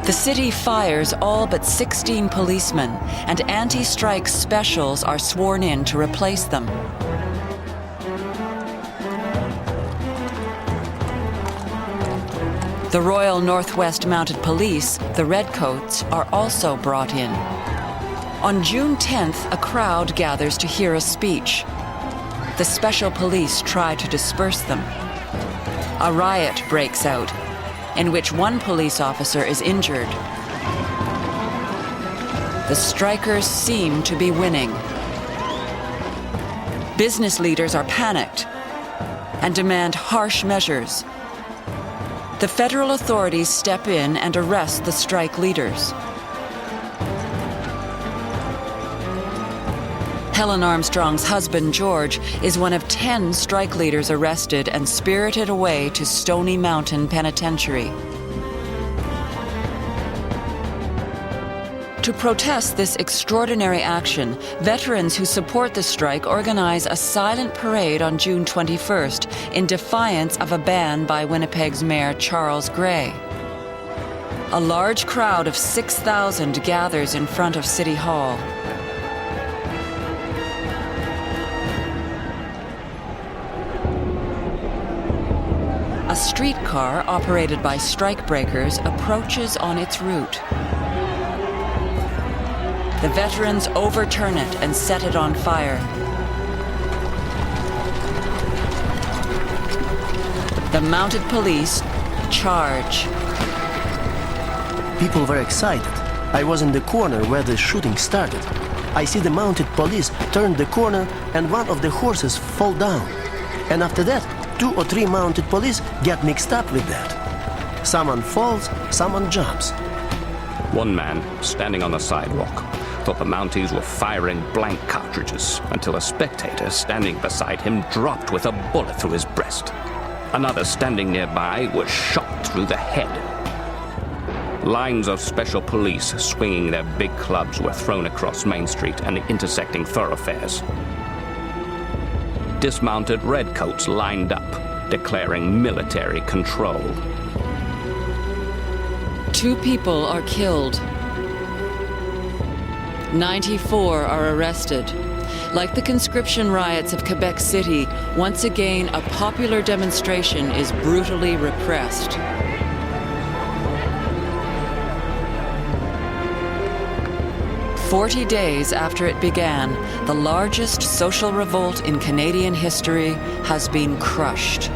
The city fires all but 16 policemen, and anti-strike specials are sworn in to replace them. The Royal Northwest Mounted Police, the Redcoats, are also brought in. On June 10th, a crowd gathers to hear a speech. The special police try to disperse them. A riot breaks out, in which one police officer is injured. The strikers seem to be winning. Business leaders are panicked and demand harsh measures. The federal authorities step in and arrest the strike leaders. Helen Armstrong's husband, George, is one of 10 strike leaders arrested and spirited away to Stony Mountain Penitentiary. To protest this extraordinary action, veterans who support the strike organize a silent parade on June 21st in defiance of a ban by Winnipeg's Mayor Charles Gray. A large crowd of 6,000 gathers in front of City Hall. A streetcar operated by strikebreakers approaches on its route. The veterans overturn it and set it on fire. The mounted police charge. People were excited. I was in the corner where the shooting started. I see the mounted police turn the corner and one of the horses fall down. And after that, 2 or 3 mounted police get mixed up with that. Someone falls, someone jumps. One man, standing on the sidewalk, thought the Mounties were firing blank cartridges until a spectator standing beside him dropped with a bullet through his breast. Another standing nearby was shot through the head. Lines of special police swinging their big clubs were thrown across Main Street and the intersecting thoroughfares. Dismounted redcoats lined up, declaring military control. 2 people are killed. 94 are arrested. Like the conscription riots of Quebec City, once again a popular demonstration is brutally repressed. "40 days after it began, the largest social revolt in Canadian history has been crushed.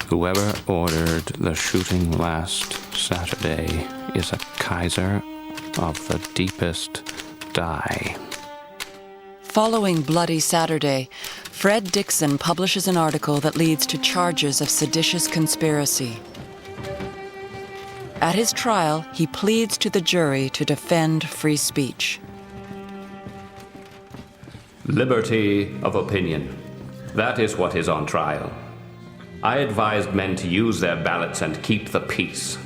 Whoever ordered the shooting last Saturday is a Kaiser of the deepest dye." Following Bloody Saturday, Fred Dixon publishes an article that leads to charges of seditious conspiracy. At his trial, he pleads to the jury to defend free speech. Liberty of opinion. That is what is on trial. I advised men to use their ballots and keep the peace.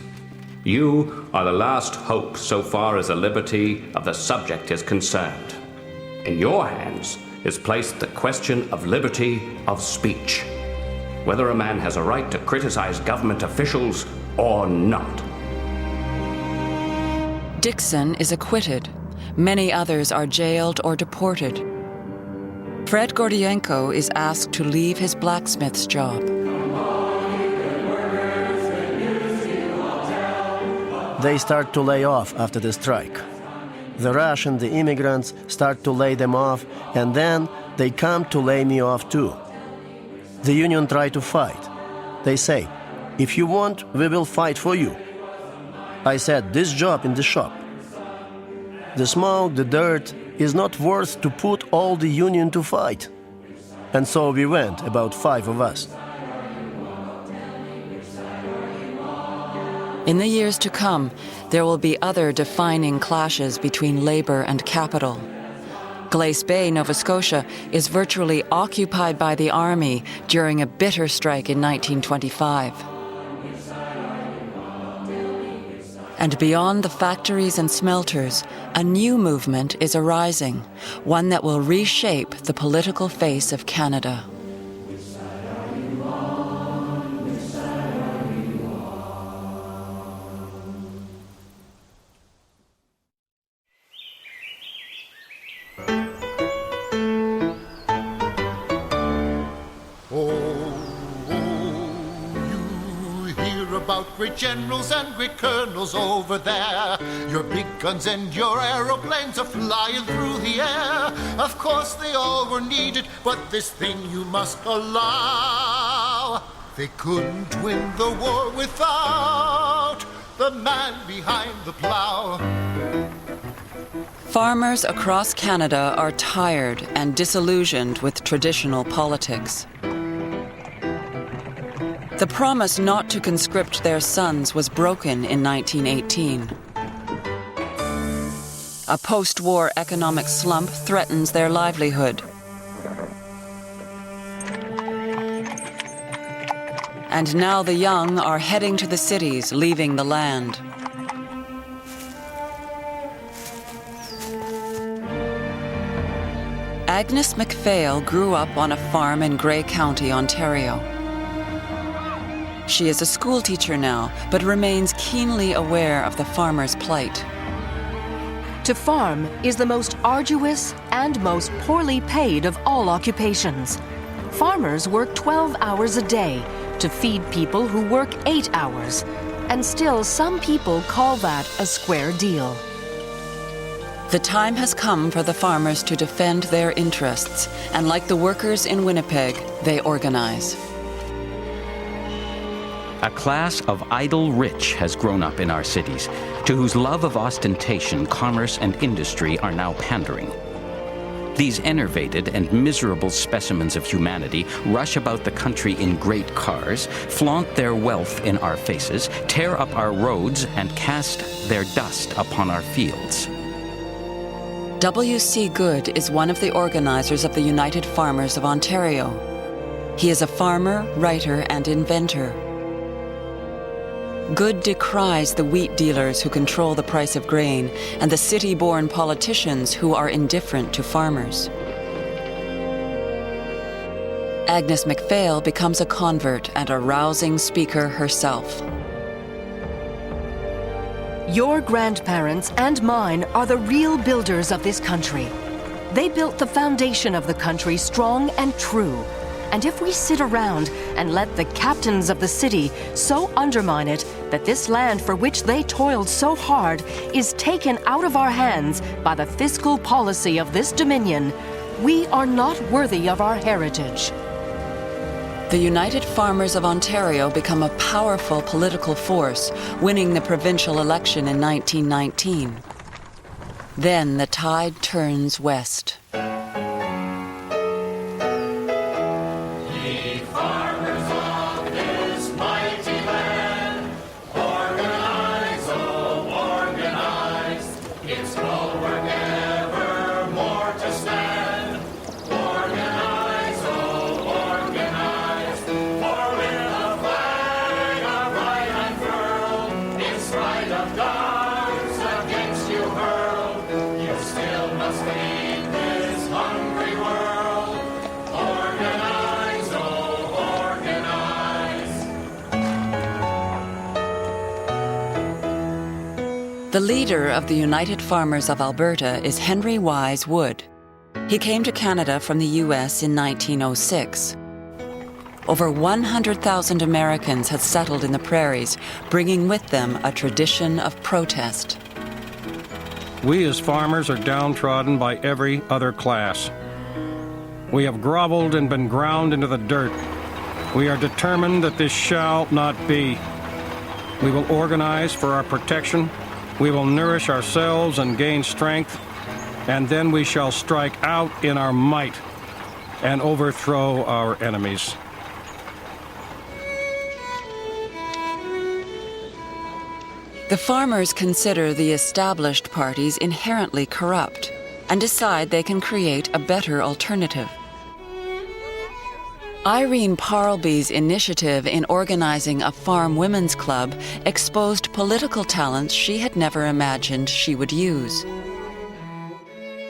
You are the last hope so far as the liberty of the subject is concerned. In your hands is placed the question of liberty of speech, whether a man has a right to criticize government officials or not. Dixon is acquitted. Many others are jailed or deported. Fred Gordienko is asked to leave his blacksmith's job. they start to lay off after the strike. The Russian, the immigrants, start to lay them off, and then they come to lay me off too. The union try to fight. They say, if you want, we will fight for you. I said, this job in the shop. The smoke, the dirt, is not worth to put all the union to fight. And so we went, about 5 of us. In the years to come, there will be other defining clashes between labor and capital. Glace Bay, Nova Scotia, is virtually occupied by the army during a bitter strike in 1925. And beyond the factories and smelters, a new movement is arising, one that will reshape the political face of Canada. Great generals and great colonels over there. Your big guns and your aeroplanes are flying through the air. Of course they all were needed, but this thing you must allow. They couldn't win the war without the man behind the plow. Farmers across Canada are tired and disillusioned with traditional politics. The promise not to conscript their sons was broken in 1918. A post-war economic slump threatens their livelihood. And now the young are heading to the cities, leaving the land. Agnes MacPhail grew up on a farm in Grey County, Ontario. She is a schoolteacher now, but remains keenly aware of the farmer's plight. To farm is the most arduous and most poorly paid of all occupations. Farmers work 12 hours a day to feed people who work 8 hours, and still some people call that a square deal. The time has come for the farmers to defend their interests, and like the workers in Winnipeg, they organize. A class of idle rich has grown up in our cities, to whose love of ostentation, commerce, and industry are now pandering. These enervated and miserable specimens of humanity rush about the country in great cars, flaunt their wealth in our faces, tear up our roads, and cast their dust upon our fields. W.C. Good is one of the organizers of the United Farmers of Ontario. He is a farmer, writer, and inventor. Good decries the wheat dealers who control the price of grain and the city-born politicians who are indifferent to farmers. Agnes MacPhail becomes a convert and a rousing speaker herself. Your grandparents and mine are the real builders of this country. They built the foundation of the country strong and true. And if we sit around and let the captains of the city so undermine it that this land for which they toiled so hard is taken out of our hands by the fiscal policy of this Dominion, we are not worthy of our heritage. The United Farmers of Ontario become a powerful political force, winning the provincial election in 1919. Then the tide turns west. The leader of the United Farmers of Alberta is Henry Wise Wood. He came to Canada from the U.S. in 1906. over 100,000 Americans had settled in the prairies, bringing with them a tradition of protest. We as farmers are downtrodden by every other class. We have groveled and been ground into the dirt. We are determined that this shall not be. We will organize for our protection. We will nourish ourselves and gain strength, and then we shall strike out in our might and overthrow our enemies. The farmers consider the established parties inherently corrupt and decide they can create a better alternative. Irene Parlby's initiative in organizing a farm women's club exposed political talents she had never imagined she would use.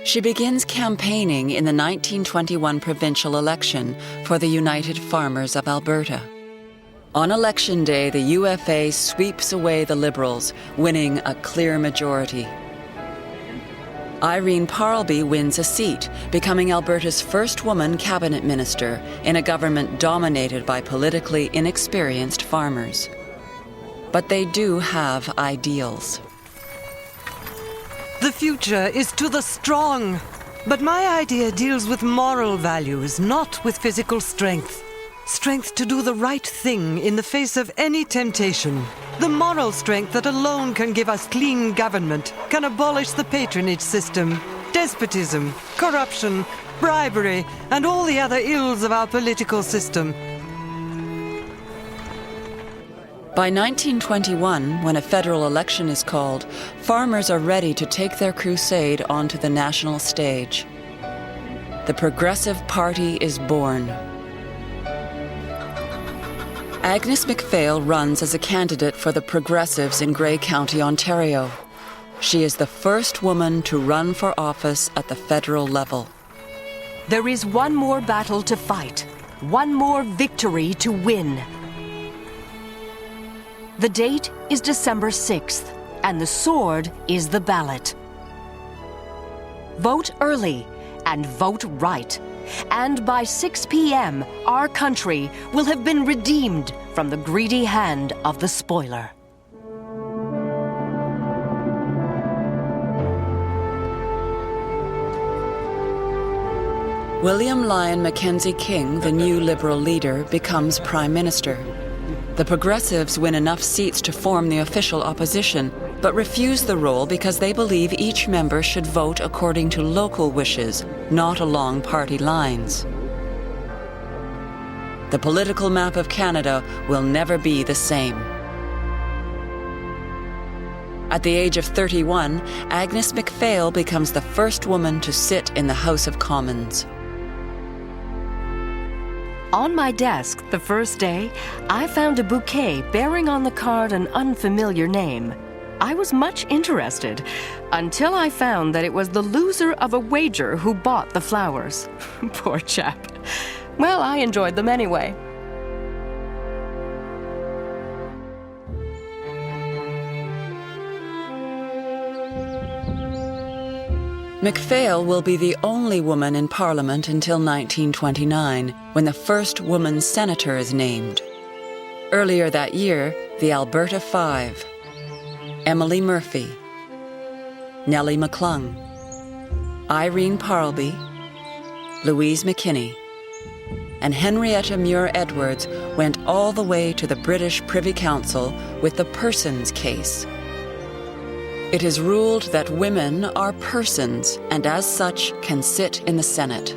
She begins campaigning in the 1921 provincial election for the United Farmers of Alberta. On election day, the UFA sweeps away the Liberals, winning a clear majority. Irene Parlby wins a seat, becoming Alberta's first woman cabinet minister in a government dominated by politically inexperienced farmers. But they do have ideals. The future is to the strong, but my idea deals with moral values, not with physical strength. Strength to do the right thing in the face of any temptation. The moral strength that alone can give us clean government, can abolish the patronage system, despotism, corruption, bribery, and all the other ills of our political system. By 1921, when a federal election is called, farmers are ready to take their crusade onto the national stage. The Progressive Party is born. Agnes MacPhail runs as a candidate for the Progressives in Grey County, Ontario. She is the first woman to run for office at the federal level. There is one more battle to fight, one more victory to win. The date is December 6th, and the sword is the ballot. Vote early and vote right. And by 6 p.m., our country will have been redeemed from the greedy hand of the spoiler. William Lyon Mackenzie King, the new Liberal leader, becomes Prime Minister. The Progressives win enough seats to form the official opposition, but refuse the role because they believe each member should vote according to local wishes, not along party lines. The political map of Canada will never be the same. At the age of 31, Agnes MacPhail becomes the first woman to sit in the House of Commons. On my desk, the first day, I found a bouquet bearing on the card an unfamiliar name. I was much interested, until I found that it was the loser of a wager who bought the flowers. Poor chap. Well, I enjoyed them anyway. MacPhail will be the only woman in Parliament until 1929, when the first woman senator is named. Earlier that year, the Alberta Five: Emily Murphy, Nellie McClung, Irene Parlby, Louise McKinney, and Henrietta Muir-Edwards went all the way to the British Privy Council with the Persons Case. It is ruled that women are persons and as such can sit in the Senate.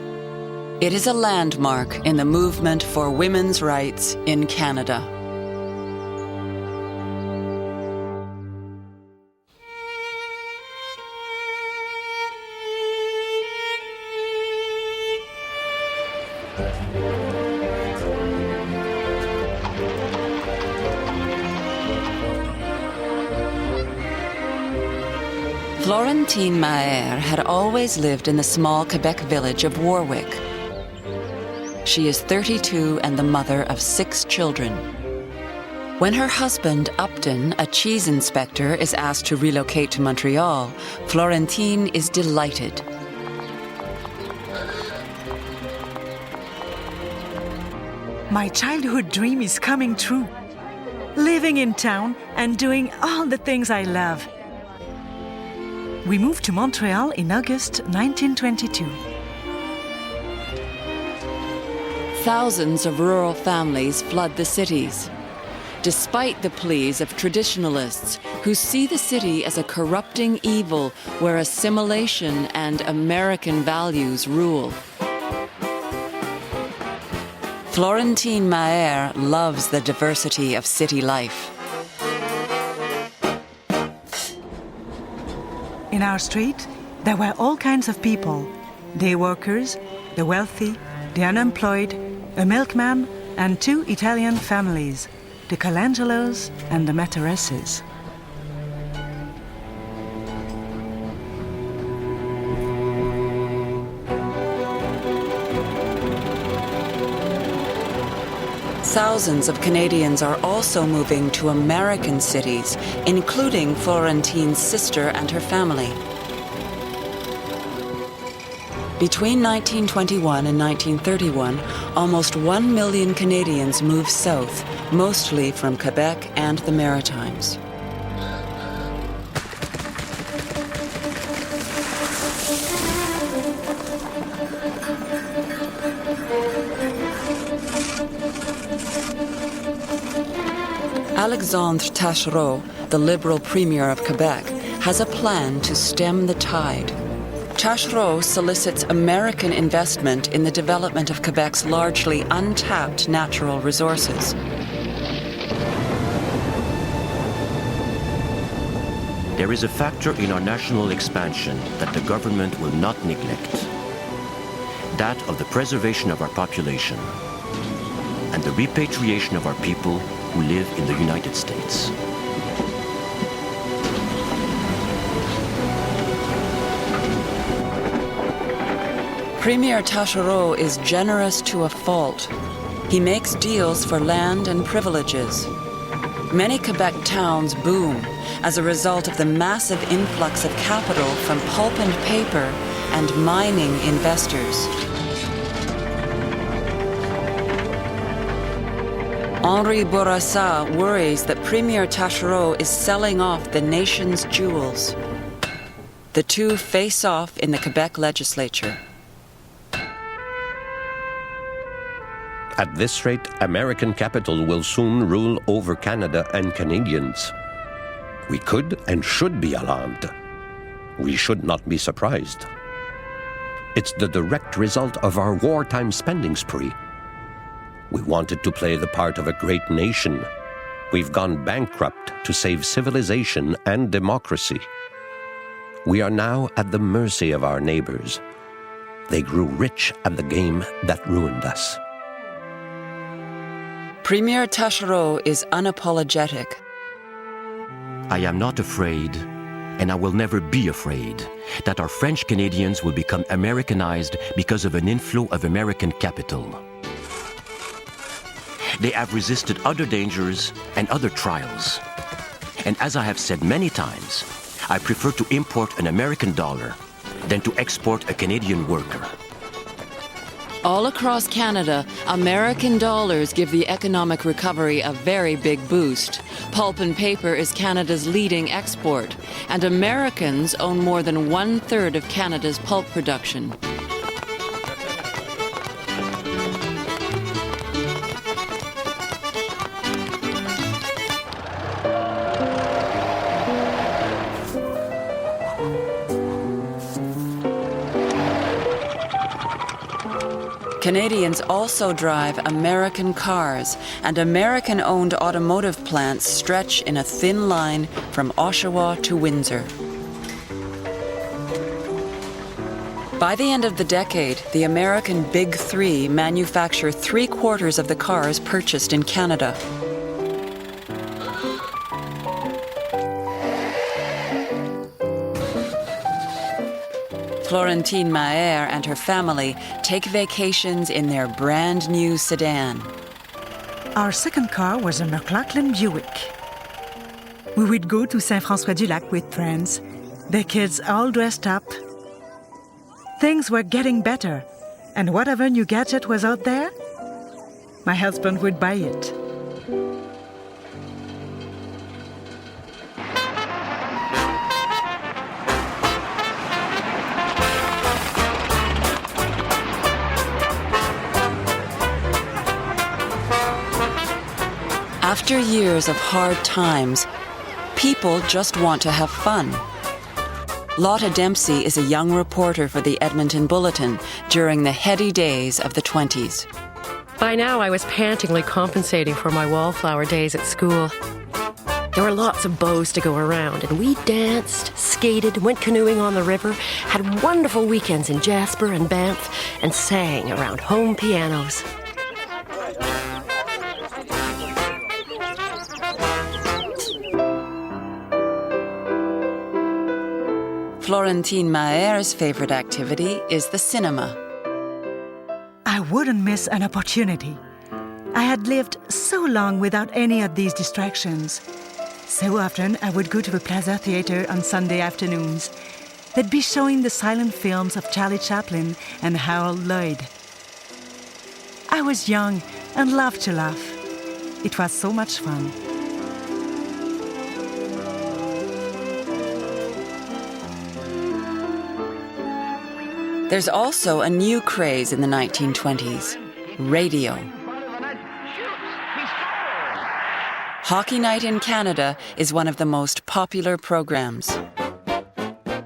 It is a landmark in the movement for women's rights in Canada. Florentine Maher had always lived in the small Quebec village of Warwick. She is 32 and the mother of 6 children. When her husband, Upton, a cheese inspector, is asked to relocate to Montreal, Florentine is delighted. My childhood dream is coming true. Living in town and doing all the things I love. We moved to Montreal in August 1922. Thousands of rural families flood the cities. Despite the pleas of traditionalists who see the city as a corrupting evil where assimilation and American values rule. Florentine Maher loves the diversity of city life. In our street, there were all kinds of people. Day workers, the wealthy, the unemployed, a milkman, and 2 Italian families, the Colangelos and the Materesses. Thousands of Canadians are also moving to American cities, including Florentine's sister and her family. Between 1921 and 1931, almost 1 million Canadians moved south, mostly from Quebec and the Maritimes. Alexandre Taschereau, the Liberal Premier of Quebec, has a plan to stem the tide. Taschereau solicits American investment in the development of Quebec's largely untapped natural resources. There is a factor in our national expansion that the government will not neglect. That of the preservation of our population and the repatriation of our people who live in the United States. Premier Taschereau is generous to a fault. He makes deals for land and privileges. Many Quebec towns boom as a result of the massive influx of capital from pulp and paper and mining investors. Henri Bourassa worries that Premier Taschereau is selling off the nation's jewels. The two face off in the Quebec legislature. At this rate, American capital will soon rule over Canada and Canadians. We could and should be alarmed. We should not be surprised. It's the direct result of our wartime spending spree. We wanted to play the part of a great nation. We've gone bankrupt to save civilization and democracy. We are now at the mercy of our neighbors. They grew rich at the game that ruined us. Premier Taschereau is unapologetic. I am not afraid, and I will never be afraid, that our French Canadians will become Americanized because of an inflow of American capital. They have resisted other dangers and other trials. And as I have said many times, I prefer to import an American dollar than to export a Canadian worker. All across Canada, American dollars give the economic recovery a very big boost. Pulp and paper is Canada's leading export, and Americans own more than 1/3 of Canada's pulp production. Canadians also drive American cars, and American-owned automotive plants stretch in a thin line from Oshawa to Windsor. By the end of the decade, the American Big Three manufacture 3/4 of the cars purchased in Canada. Florentine Maher and her family take vacations in their brand new sedan. Our second car was a McLaughlin Buick. We would go to Saint-François-du-Lac with friends, the kids all dressed up. Things were getting better, and whatever new gadget was out there, my husband would buy it. After years of hard times, people just want to have fun. Lotta Dempsey is a young reporter for the Edmonton Bulletin during the heady days of the 20s. By now, I was pantingly compensating for my wallflower days at school. There were lots of beaux to go around, and we danced, skated, went canoeing on the river, had wonderful weekends in Jasper and Banff, and sang around home pianos. Florentine Maher's favorite activity is the cinema. I wouldn't miss an opportunity. I had lived so long without any of these distractions. So often I would go to the Plaza Theatre on Sunday afternoons. They'd be showing the silent films of Charlie Chaplin and Harold Lloyd. I was young and loved to laugh. It was so much fun. There's also a new craze in the 1920s, radio. Hockey Night in Canada is one of the most popular programs.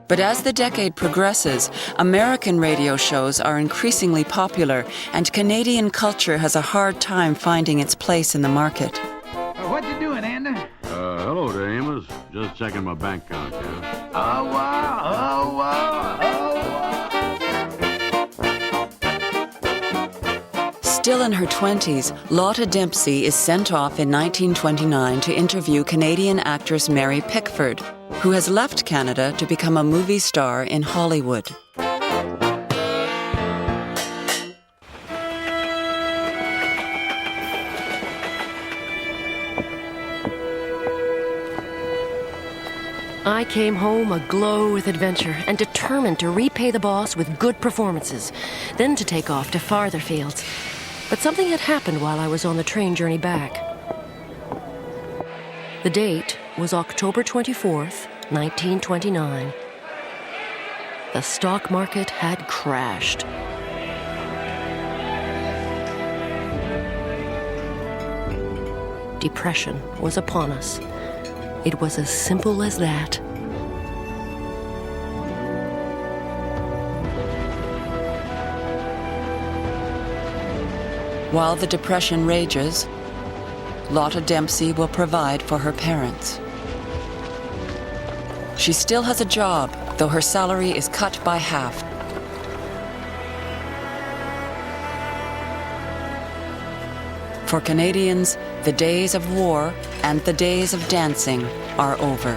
But as the decade progresses, American radio shows are increasingly popular, and Canadian culture has a hard time finding its place in the market. What you doing, Andy? Hello there, Amos. Just checking my bank account, yeah. Oh, wow, oh, wow, oh, wow. Still in her 20s, Lotta Dempsey is sent off in 1929 to interview Canadian actress Mary Pickford, who has left Canada to become a movie star in Hollywood. I came home aglow with adventure and determined to repay the boss with good performances, then to take off to farther fields. But something had happened while I was on the train journey back. The date was October 24th, 1929. The stock market had crashed. Depression was upon us. It was as simple as that. While the Depression rages, Lotta Dempsey will provide for her parents. She still has a job, though her salary is cut by half. For Canadians, the days of war and the days of dancing are over.